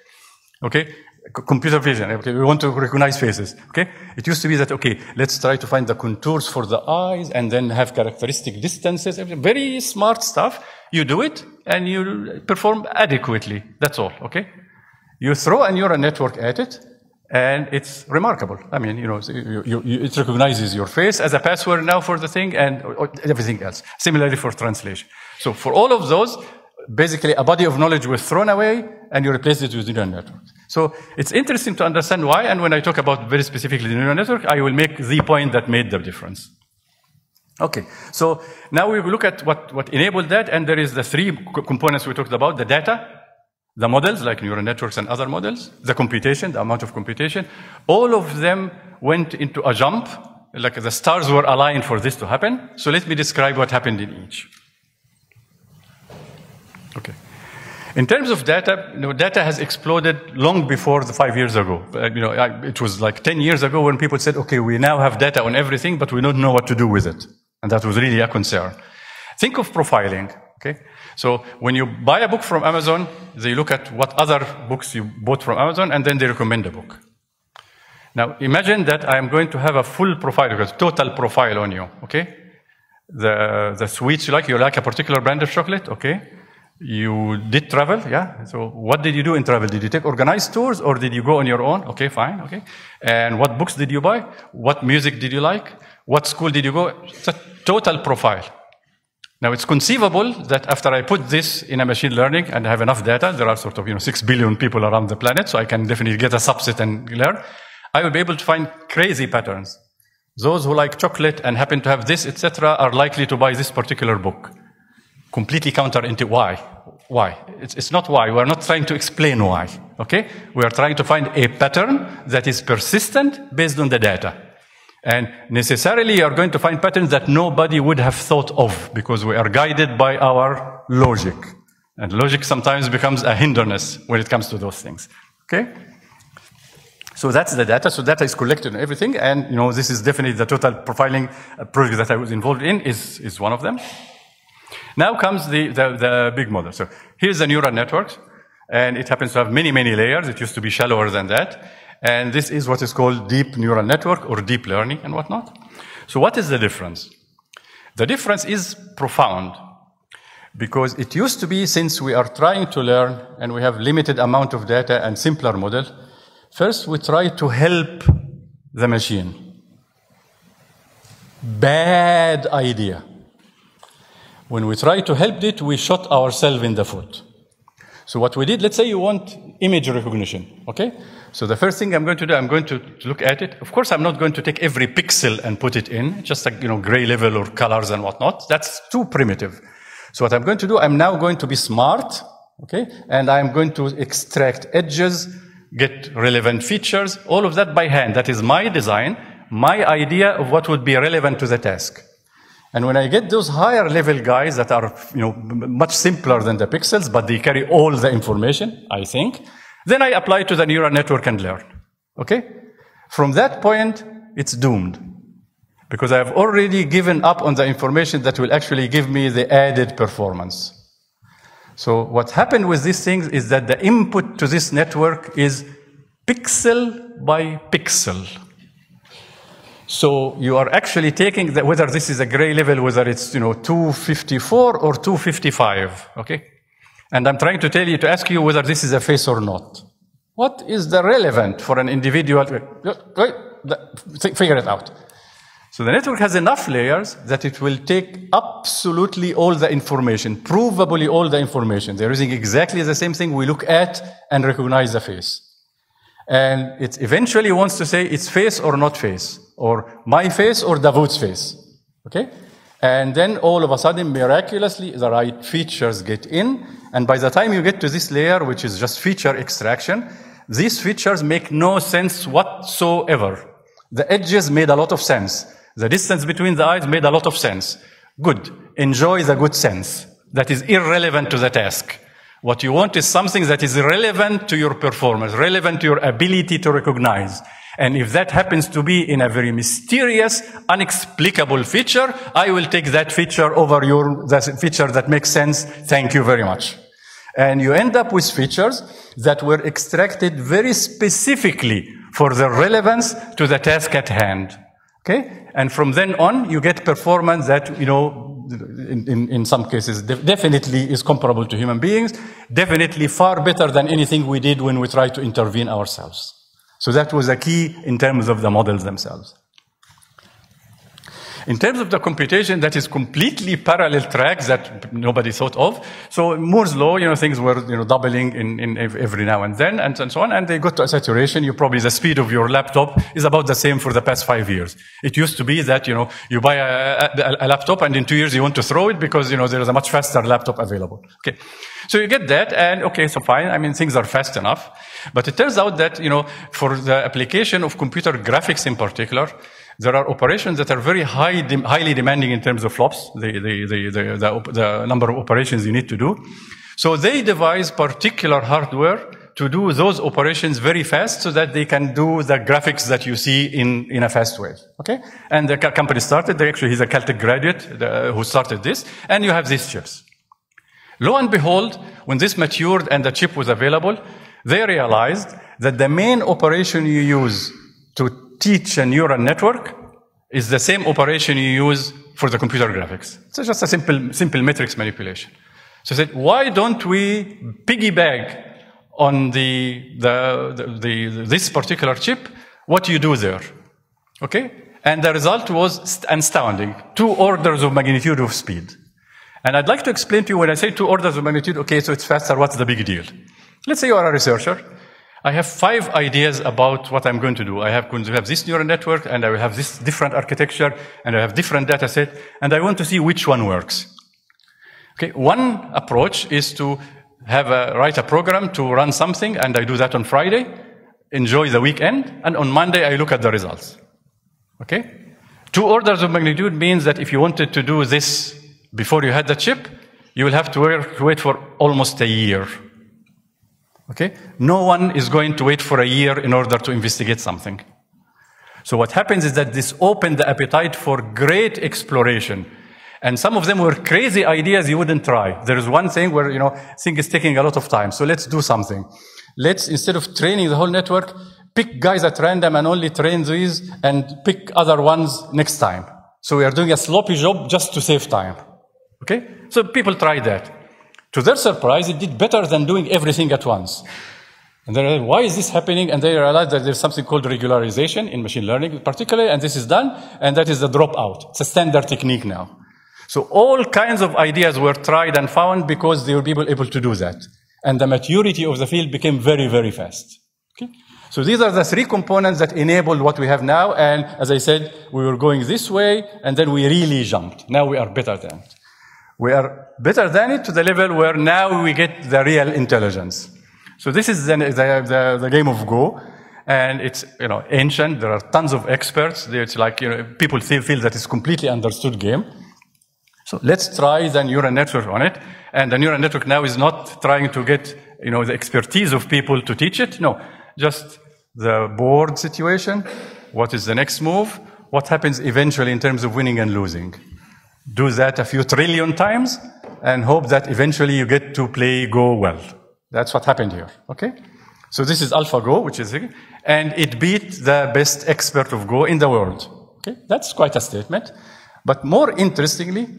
Okay? Computer vision, okay, we want to recognize faces, okay? It used to be that, okay, let's try to find the contours for the eyes and then have characteristic distances, very smart stuff. You do it and you perform adequately, that's all, okay? You throw a neural network at it and it's remarkable. It recognizes your face as a password now for the thing and everything else. Similarly for translation. So for all of those, basically a body of knowledge was thrown away and you replace it with neural networks. So it's interesting to understand why, and when I talk about very specifically the neural network, I will make the point that made the difference. Okay, so now we will look at what enabled that, and there is the three components we talked about: the data, the models like neural networks and other models, the computation, the amount of computation. All of them went into a jump, like the stars were aligned for this to happen. So let me describe what happened in each. Okay. In terms of data, data has exploded long before 5 years ago. It was like 10 years ago when people said, okay, we now have data on everything, but we don't know what to do with it. And that was really a concern. Think of profiling, okay? So when you buy a book from Amazon, they look at what other books you bought from Amazon, and then they recommend a book. Now, imagine that I am going to have a full profile, a total profile on you, okay? The sweets you like a particular brand of chocolate, okay? You did travel, yeah? So what did you do in travel? Did you take organized tours or did you go on your own? Okay, fine, okay. And what books did you buy? What music did you like? What school did you go? It's a total profile. Now, it's conceivable that after I put this in a machine learning and have enough data, there are sort of 6 billion people around the planet, so I can definitely get a subset and learn. I will be able to find crazy patterns. Those who like chocolate and happen to have this, etc., are likely to buy this particular book. Completely counterintuitive. Why? Why? It's not why. We are not trying to explain why. Okay? We are trying to find a pattern that is persistent based on the data. And necessarily you are going to find patterns that nobody would have thought of because we are guided by our logic. And logic sometimes becomes a hindrance when it comes to those things. Okay? So that's the data. So data is collected and everything. And, this is definitely the total profiling project that I was involved in is one of them. Now comes the big model. So here's the neural network. And it happens to have many, many layers. It used to be shallower than that. And this is what is called deep neural network or deep learning and whatnot. So what is the difference? The difference is profound. Because it used to be, since we are trying to learn and we have limited amount of data and simpler model, first, we try to help the machine. Bad idea. When we try to help it, we shot ourselves in the foot. So what we did, let's say you want image recognition, okay? So the first thing I'm going to do, I'm going to look at it. Of course, I'm not going to take every pixel and put it in, just like, gray level or colors and whatnot. That's too primitive. So what I'm going to do, I'm now going to be smart, okay? And I'm going to extract edges, get relevant features, all of that by hand. That is my design, my idea of what would be relevant to the task. And when I get those higher level guys that are, much simpler than the pixels, but they carry all the information, I think, then I apply to the neural network and learn. Okay? From that point, it's doomed. Because I have already given up on the information that will actually give me the added performance. So what happened with these things is that the input to this network is pixel by pixel. So you are actually taking whether this is a gray level, whether it's 254 or 255, okay? And I'm trying to ask you whether this is a face or not. What is the relevant for an individual? Figure it out. So the network has enough layers that it will take absolutely all the information, provably all the information. They're using exactly the same thing we look at and recognize the face. And it eventually wants to say it's face or not face, or my face or Dawood's face, okay? And then all of a sudden, miraculously, the right features get in, and by the time you get to this layer, which is just feature extraction, these features make no sense whatsoever. The edges made a lot of sense. The distance between the eyes made a lot of sense. Good. Enjoy the good sense. That is irrelevant to the task. What you want is something that is relevant to your performance, relevant to your ability to recognize. And if that happens to be in a very mysterious, inexplicable feature, I will take that feature over the feature that makes sense. Thank you very much. And you end up with features that were extracted very specifically for their relevance to the task at hand. Okay? And from then on, you get performance that, in some cases, definitely is comparable to human beings, definitely far better than anything we did when we tried to intervene ourselves. So that was a key in terms of the models themselves. In terms of the computation, that is completely parallel tracks that nobody thought of. So Moore's law, things were doubling in every now and then, and so on, and they got to a saturation. The speed of your laptop is about the same for the past 5 years. It used to be that, you buy a laptop and in 2 years you want to throw it because, there is a much faster laptop available. Okay. So you get that, and okay, so fine. Things are fast enough. But it turns out that, for the application of computer graphics in particular, there are operations that are very highly demanding in terms of flops, the number of operations you need to do. So they devise particular hardware to do those operations very fast so that they can do the graphics that you see in a fast way. Okay? And the company started, he's a Caltech graduate who started this, and you have these chips. Lo and behold, when this matured and the chip was available, they realized that the main operation you use to teach a neural network is the same operation you use for the computer graphics. It's just a simple matrix manipulation. So I said, why don't we piggyback on this particular chip, what you do there? Okay? And the result was astounding. 2 orders of magnitude of speed. And I'd like to explain to you when I say 2 orders of magnitude, okay, so it's faster, what's the big deal? Let's say you are a researcher. I have 5 ideas about what I'm going to do. I have going to have this neural network, and I will have this different architecture, and I have different data set, and I want to see which one works. Okay, one approach is to write a program to run something, and I do that on Friday, enjoy the weekend, and on Monday I look at the results. Okay? 2 orders of magnitude means that if you wanted to do this before you had the chip, you will have to wait for almost a year. Okay? No one is going to wait for a year in order to investigate something. So what happens is that this opened the appetite for great exploration. And some of them were crazy ideas you wouldn't try. There is one thing where, thing is taking a lot of time. So let's do something. Let's, instead of training the whole network, pick guys at random and only train these and pick other ones next time. So we are doing a sloppy job just to save time. Okay? So people tried that. To their surprise, it did better than doing everything at once. And they're like, why is this happening? And they realized that there's something called regularization in machine learning particularly, and this is done, and that is the dropout. It's a standard technique now. So all kinds of ideas were tried and found because they were able to do that. And the maturity of the field became very, very fast. Okay? So these are the 3 components that enabled what we have now, and as I said, we were going this way, and then we really jumped. Now we are better than it. We are better than it to the level where now we get the real intelligence. So this is the game of Go, and it's ancient. There are tons of experts. It's like people feel that it's completely understood game. So let's try the neural network on it, and the neural network now is not trying to get the expertise of people to teach it. No, just the board situation. What is the next move? What happens eventually in terms of winning and losing? Do that a few trillion times and hope that eventually you get to play Go well. That's what happened here, okay? So this is AlphaGo, which is, and it beat the best expert of Go in the world. Okay? That's quite a statement. But more interestingly,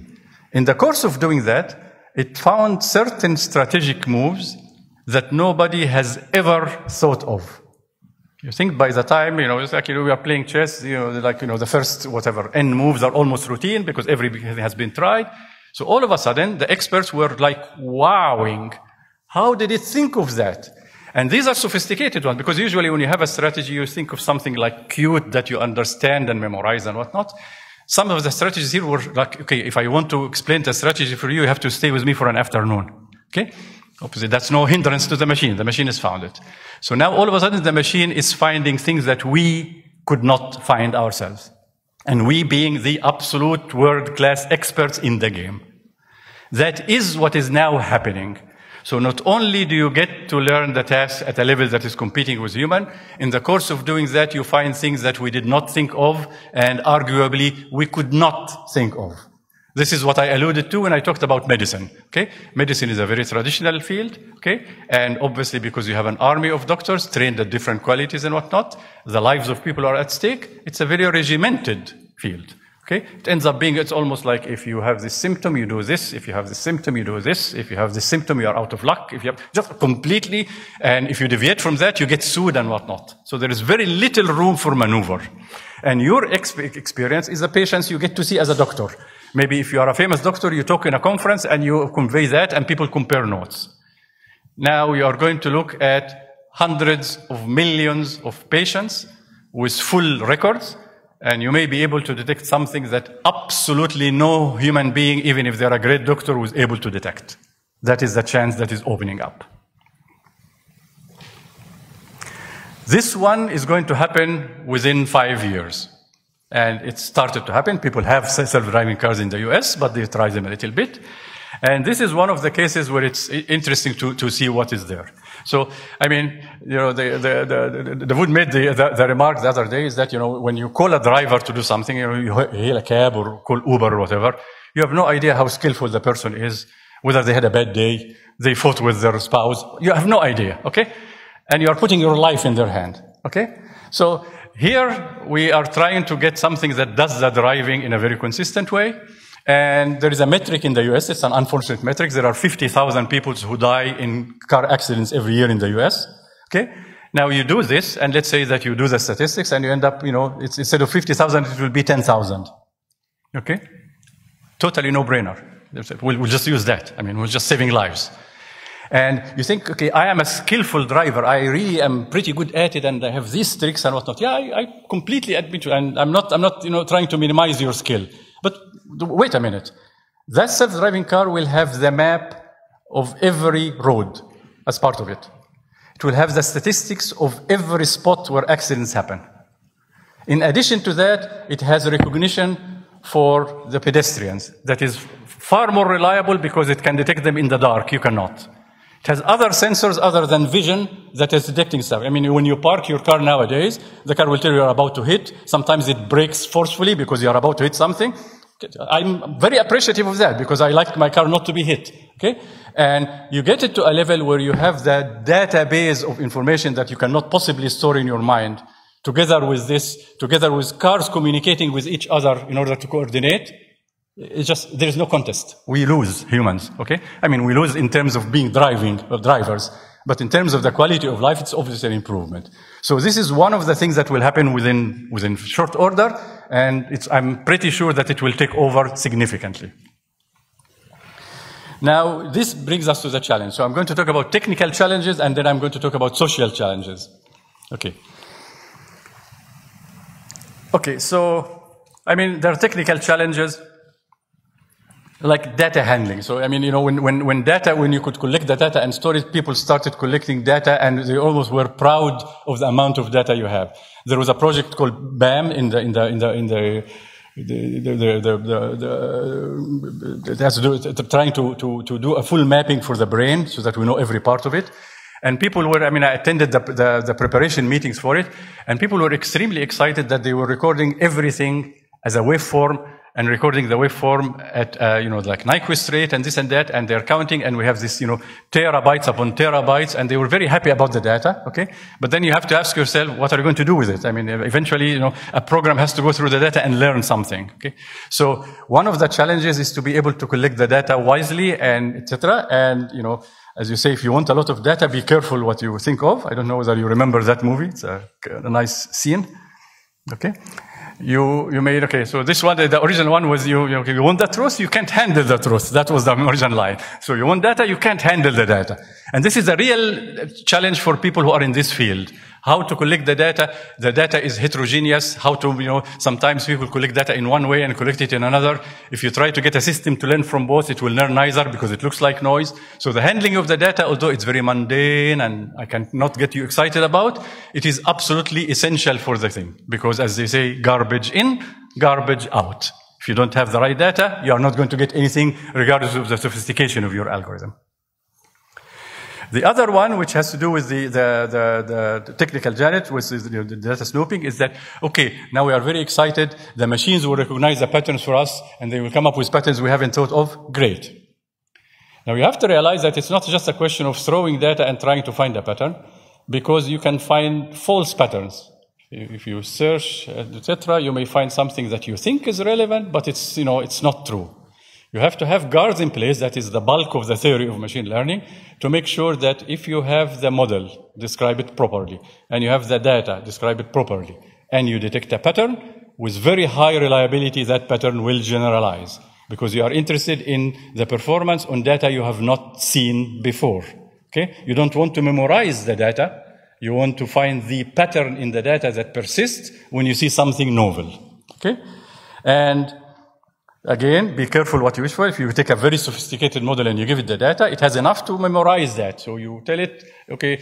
in the course of doing that, it found certain strategic moves that nobody has ever thought of. You think by the time, it's like, we are playing chess, the first, n moves are almost routine because everything has been tried. So all of a sudden, the experts were like, wowing. How did it think of that? And these are sophisticated ones, because usually when you have a strategy, you think of something like cute that you understand and memorize and whatnot. Some of the strategies here were like, okay, if I want to explain the strategy for you, you have to stay with me for an afternoon. Okay? Obviously, that's no hindrance to the machine. The machine has found it. So now all of a sudden the machine is finding things that we could not find ourselves. And we being the absolute world-class experts in the game. That is what is now happening. So not only do you get to learn the task at a level that is competing with human, in the course of doing that you find things that we did not think of and arguably we could not think of. This is what I alluded to when I talked about medicine, okay? Medicine is a very traditional field, okay? And obviously because you have an army of doctors trained at different qualities and whatnot, the lives of people are at stake. It's a very regimented field, okay? It ends up being, it's almost like if you have this symptom, you do this. If you have this symptom, you do this. If you have this symptom, you are out of luck. If you have just completely, and if you deviate from that, you get sued and whatnot. So there is very little room for maneuver. And your experience is the patients you get to see as a doctor. Maybe if you are a famous doctor, you talk in a conference and you convey that and people compare notes. Now we are going to look at hundreds of millions of patients with full records, and you may be able to detect something that absolutely no human being, even if they're a great doctor, was able to detect. That is the chance that is opening up. This one is going to happen within 5 years. And it started to happen. People have self-driving cars in the US, but they try them a little bit. And this is one of the cases where it's interesting to see what is there. So, I mean, the wood made the remark the other day is that, when you call a driver to do something, you hail a cab or call Uber or whatever, you have no idea how skillful the person is, whether they had a bad day, they fought with their spouse. You have no idea, okay? And you are putting your life in their hand, okay? So, here we are trying to get something that does the driving in a very consistent way. And there is a metric in the US, it's an unfortunate metric. There are 50,000 people who die in car accidents every year in the US. Okay? Now you do this, and let's say that you do the statistics, and you end up, it's, instead of 50,000, it will be 10,000. Okay? Totally no-brainer. We'll just use that. I mean, we're just saving lives. And you think, okay, I am a skillful driver. I really am pretty good at it, and I have these tricks and whatnot. Yeah, I completely admit you, and I'm not, trying to minimize your skill. But wait a minute. That self-driving car will have the map of every road as part of it. It will have the statistics of every spot where accidents happen. In addition to that, it has recognition for the pedestrians. That is far more reliable because it can detect them in the dark. You cannot. It has other sensors other than vision that is detecting stuff. I mean, when you park your car nowadays, the car will tell you you're about to hit. Sometimes it brakes forcefully because you're about to hit something. I'm very appreciative of that because I like my car not to be hit. Okay? And you get it to a level where you have that database of information that you cannot possibly store in your mind, together with cars communicating with each other in order to coordinate. It's just, there is no contest. We lose, humans, okay? I mean, we lose in terms of being drivers, but in terms of the quality of life, it's obviously an improvement. So this is one of the things that will happen within short order, and I'm pretty sure that it will take over significantly. Now, this brings us to the challenge. So I'm going to talk about technical challenges, and then I'm going to talk about social challenges. Okay. Okay, so, I mean, there are technical challenges like data handling. So, I mean, when you could collect the data and store it, people started collecting data and they almost were proud of the amount of data you have. There was a project called BAM trying to do a full mapping for the brain so that we know every part of it. And people were, I attended the preparation meetings for it, and people were extremely excited that they were recording everything as a waveform and recording the waveform at, like Nyquist rate and this and that, and they're counting, and we have this, terabytes upon terabytes, and they were very happy about the data, okay? But then you have to ask yourself, what are you going to do with it? I mean, eventually, a program has to go through the data and learn something, okay? So one of the challenges is to be able to collect the data wisely and et cetera, and, as you say, if you want a lot of data, be careful what you think of. I don't know whether you remember that movie. It's a nice scene, okay? You made, okay, so this one, the original one was you want the truth, you can't handle the truth. That was the original line. So you want data, you can't handle the data. And this is a real challenge for people who are in this field. How to collect the data. The data is heterogeneous. How to, sometimes people collect data in one way and collect it in another. If you try to get a system to learn from both, it will learn neither because it looks like noise. So the handling of the data, although it's very mundane and I cannot get you excited about, it is absolutely essential for the thing. Because as they say, garbage in, garbage out. If you don't have the right data, you are not going to get anything regardless of the sophistication of your algorithm. The other one, which has to do with the technical challenge, with the data snooping, is that, okay, now we are very excited. The machines will recognize the patterns for us, and they will come up with patterns we haven't thought of. Great. Now you have to realize that it's not just a question of throwing data and trying to find a pattern, because you can find false patterns. If you search, etc., you may find something that you think is relevant, but it's not true. You have to have guards in place, that is the bulk of the theory of machine learning, to make sure that if you have the model, describe it properly, and you have the data, describe it properly, and you detect a pattern, with very high reliability, that pattern will generalize, because you are interested in the performance on data you have not seen before. Okay? You don't want to memorize the data, you want to find the pattern in the data that persists when you see something novel. Okay? And again, be careful what you wish for. If you take a very sophisticated model and you give it the data, it has enough to memorize that. So you tell it, okay,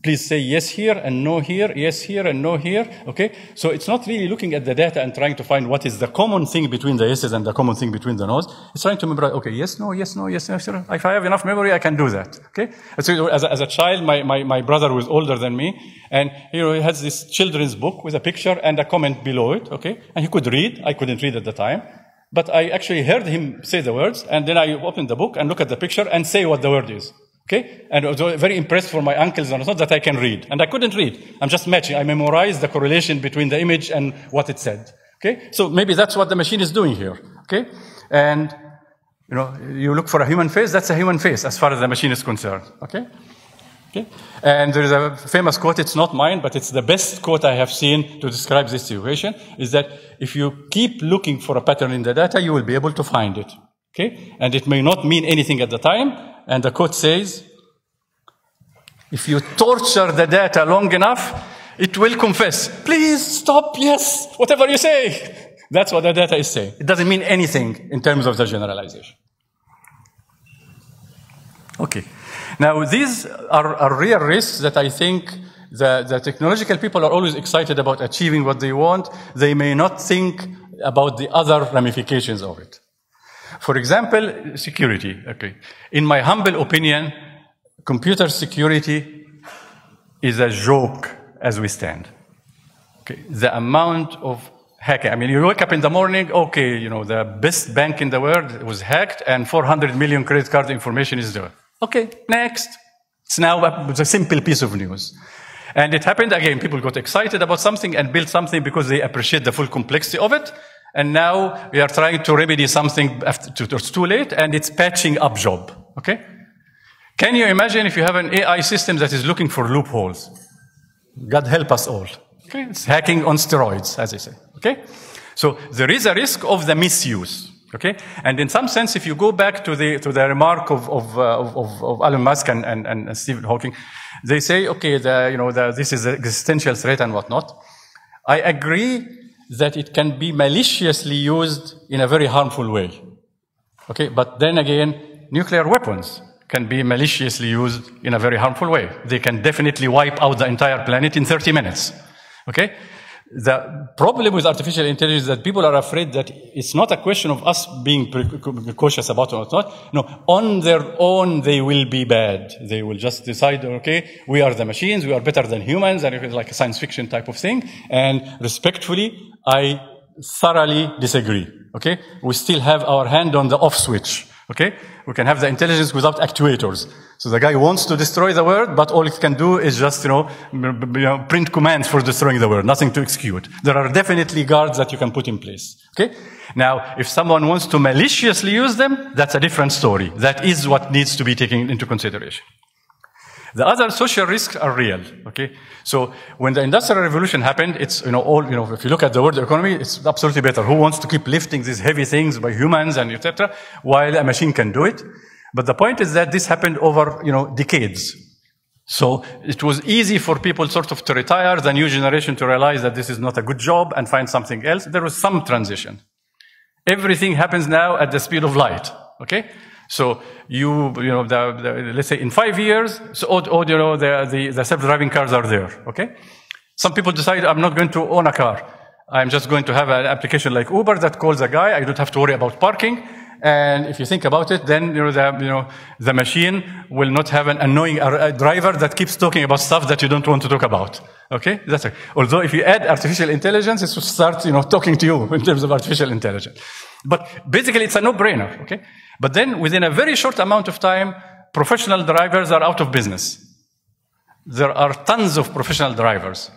please say yes here and no here, yes here and no here, okay? So it's not really looking at the data and trying to find what is the common thing between the yeses and the common thing between the no's. It's trying to memorize, okay, yes, no, yes, no, yes, no, sure. If I have enough memory, I can do that, okay? So as a child, my brother was older than me, and he has this children's book with a picture and a comment below it, okay? And he could read. I couldn't read at the time. But I actually heard him say the words, and then I opened the book and look at the picture and say what the word is. Okay? And I was very impressed for my uncles and so that I can read. And I couldn't read. I'm just matching. I memorized the correlation between the image and what it said. Okay? So maybe that's what the machine is doing here. Okay? And, you know, you look for a human face, that's a human face as far as the machine is concerned. Okay? Okay? And there is a famous quote, it's not mine, but it's the best quote I have seen to describe this situation, is that if you keep looking for a pattern in the data, you will be able to find it. Okay? And it may not mean anything at the time, and the quote says, if you torture the data long enough, it will confess. Please stop, yes, whatever you say. That's what the data is saying. It doesn't mean anything in terms of the generalization. Okay. Now, these are real risks that I think the technological people are always excited about achieving what they want. They may not think about the other ramifications of it. For example, security. Okay. In my humble opinion, computer security is a joke as we stand. Okay. The amount of hacking. I mean, you wake up in the morning, okay, you know, the best bank in the world was hacked and 400 million credit card information is there. Okay, next. It's now a simple piece of news. And it happened again. People got excited about something and built something because they appreciate the full complexity of it. And now we are trying to remedy something after it's too late, and it's patching up job. Okay? Can you imagine if you have an AI system that is looking for loopholes? God help us all. Okay? It's hacking on steroids, as I say. Okay? So there is a risk of the misuse. Okay, and in some sense, if you go back to the remark of Elon Musk and Stephen Hawking, they say, okay, this is an existential threat and whatnot. I agree that it can be maliciously used in a very harmful way. Okay, but then again, nuclear weapons can be maliciously used in a very harmful way. They can definitely wipe out the entire planet in 30 minutes. Okay. The problem with artificial intelligence is that people are afraid that it's not a question of us being cautious about it or not. No, on their own, they will be bad. They will just decide, okay, we are the machines, we are better than humans, and it's like a science fiction type of thing. And respectfully, I thoroughly disagree. Okay? We still have our hand on the off switch. Okay? We can have the intelligence without actuators. So the guy wants to destroy the world, but all it can do is just, print commands for destroying the world, nothing to execute. There are definitely guards that you can put in place. Okay? Now, if someone wants to maliciously use them, that's a different story. That is what needs to be taken into consideration. The other social risks are real. Okay? So when the Industrial Revolution happened, it's, if you look at the world economy, it's absolutely better. Who wants to keep lifting these heavy things by humans and etc., while a machine can do it? But the point is that this happened over, decades. So it was easy for people sort of to retire, the new generation to realize that this is not a good job and find something else. There was some transition. Everything happens now at the speed of light. Okay? So let's say in 5 years, the self-driving cars are there. Okay? Some people decide I'm not going to own a car. I'm just going to have an application like Uber that calls a guy. I don't have to worry about parking. And if you think about it, then the machine will not have an annoying driver that keeps talking about stuff that you don't want to talk about. Okay, that's it. Although if you add artificial intelligence, it will start talking to you in terms of artificial intelligence. But basically, it's a no-brainer. Okay, but then within a very short amount of time, professional drivers are out of business. There are tons of professional drivers.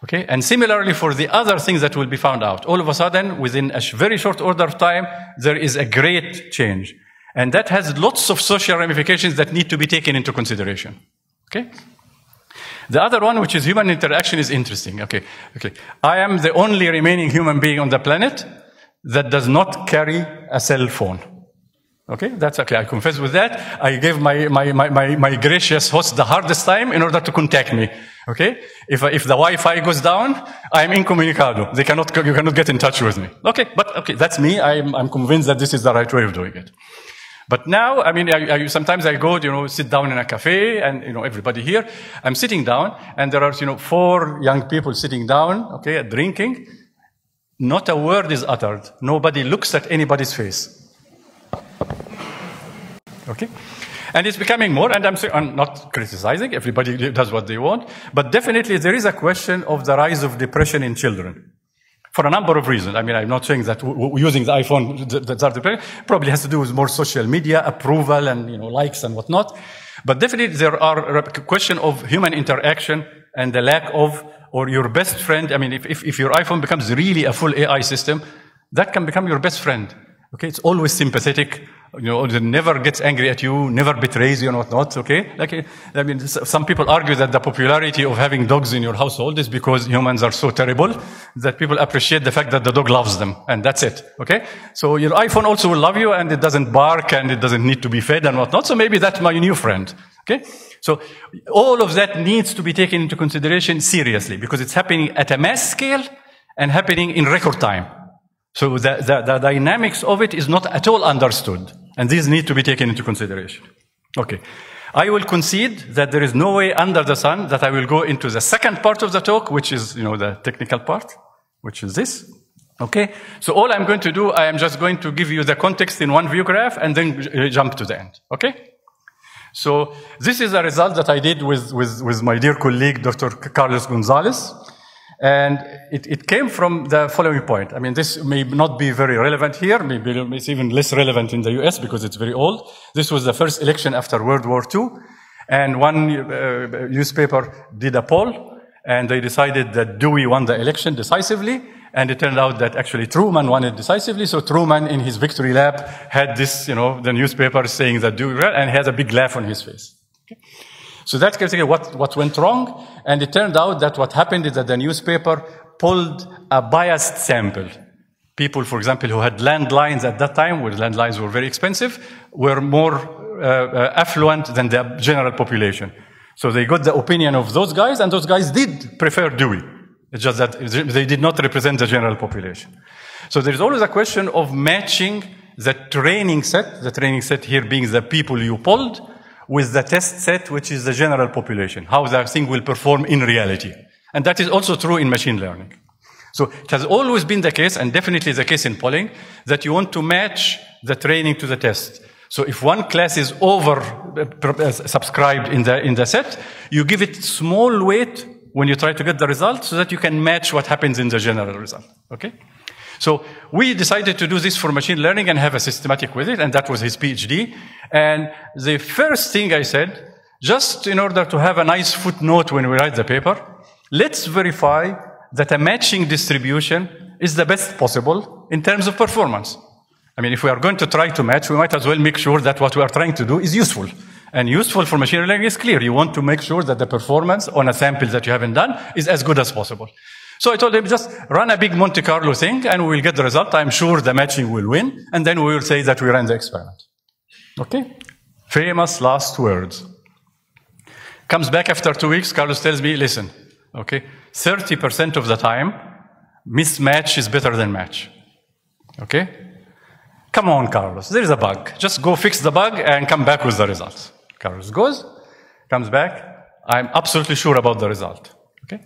Okay, and similarly for the other things that will be found out, all of a sudden, within a very short order of time, there is a great change. And that has lots of social ramifications that need to be taken into consideration. Okay? The other one, which is human interaction, is interesting. Okay. I am the only remaining human being on the planet that does not carry a cell phone. Okay, that's okay. I confess with that. I gave my gracious host the hardest time in order to contact me. Okay, if the Wi-Fi goes down, I'm incommunicado. You cannot get in touch with me. Okay, but okay, that's me. I'm convinced that this is the right way of doing it. But now, sometimes I go, sit down in a cafe, and everybody here. I'm sitting down, and there are 4 young people sitting down, okay, drinking. Not a word is uttered. Nobody looks at anybody's face. Okay? And it's becoming more, and I'm not criticizing, everybody does what they want, but definitely there is a question of the rise of depression in children. for a number of reasons. I mean, I'm not saying that using the iPhone probably has to do with more social media approval and likes and whatnot. But definitely there are a question of human interaction and the lack of, or your best friend. I mean, if your iPhone becomes really a full AI system, that can become your best friend. Okay, it's always sympathetic. It never gets angry at you, never betrays you and whatnot, okay? I mean, some people argue that the popularity of having dogs in your household is because humans are so terrible that people appreciate the fact that the dog loves them, and that's it, okay? So your iPhone also will love you, and it doesn't bark, and it doesn't need to be fed and whatnot, so maybe that's my new friend, okay? So all of that needs to be taken into consideration seriously, because it's happening at a mass scale and happening in record time. So the dynamics of it is not at all understood. And these need to be taken into consideration. Okay. I will concede that there is no way under the sun that I will go into the second part of the talk, which is, the technical part, which is this. Okay. So all I'm going to do, I am just going to give you the context in one view graph and then jump to the end. Okay. So this is a result that I did with my dear colleague, Dr. Carlos Gonzalez. And it came from the following point. I mean, this may not be very relevant here. Maybe it's even less relevant in the US because it's very old. This was the first election after World War II. And one newspaper did a poll, and they decided that Dewey won the election decisively. And it turned out that actually Truman won it decisively. So Truman, in his victory lap, had this, the newspaper saying that Dewey won, and he had a big laugh on his face. Okay? So that's basically what went wrong, and it turned out that what happened is that the newspaper pulled a biased sample. People, for example, who had landlines at that time, where landlines were very expensive, were more affluent than the general population. So they got the opinion of those guys, and those guys did prefer Dewey. It's just that they did not represent the general population. So there's always a question of matching the training set here being the people you polled, with the test set, which is the general population, how the thing will perform in reality. And that is also true in machine learning. So it has always been the case, and definitely the case in polling, that you want to match the training to the test. So if one class is over-subscribed in the set, you give it small weight when you try to get the result so that you can match what happens in the general result, okay? So we decided to do this for machine learning and have a systematic with it, and that was his PhD. And the first thing I said, just in order to have a nice footnote when we write the paper, let's verify that a matching distribution is the best possible in terms of performance. I mean, if we are going to try to match, we might as well make sure that what we are trying to do is useful. And useful for machine learning is clear. You want to make sure that the performance on a sample that you haven't done is as good as possible. So I told him, just run a big Monte Carlo thing and we will get the result. I'm sure the matching will win. And then we will say that we ran the experiment. Okay? Famous last words. Comes back after 2 weeks, Carlos tells me, listen, okay, 30% of the time, mismatch is better than match. Okay? Come on, Carlos, there is a bug. Just go fix the bug and come back with the results. Carlos goes, comes back, I'm absolutely sure about the result. Okay?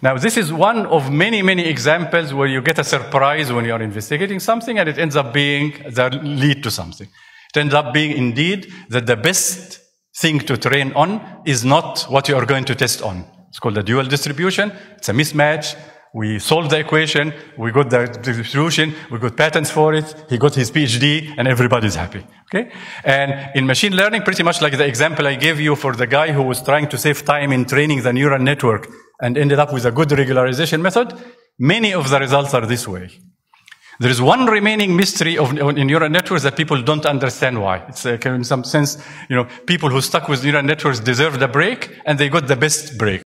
Now, this is one of many, many examples where you get a surprise when you are investigating something and it ends up being the lead to something. It ends up being indeed that the best thing to train on is not what you are going to test on. It's called a dual distribution. It's a mismatch. We solved the equation. We got the distribution. We got patents for it. He got his PhD and everybody's happy. Okay? And in machine learning, pretty much like the example I gave you for the guy who was trying to save time in training the neural network and ended up with a good regularization method, many of the results are this way. There is one remaining mystery in neural networks that people don't understand why. It's in some sense, people who stuck with neural networks deserved a break, and they got the best break.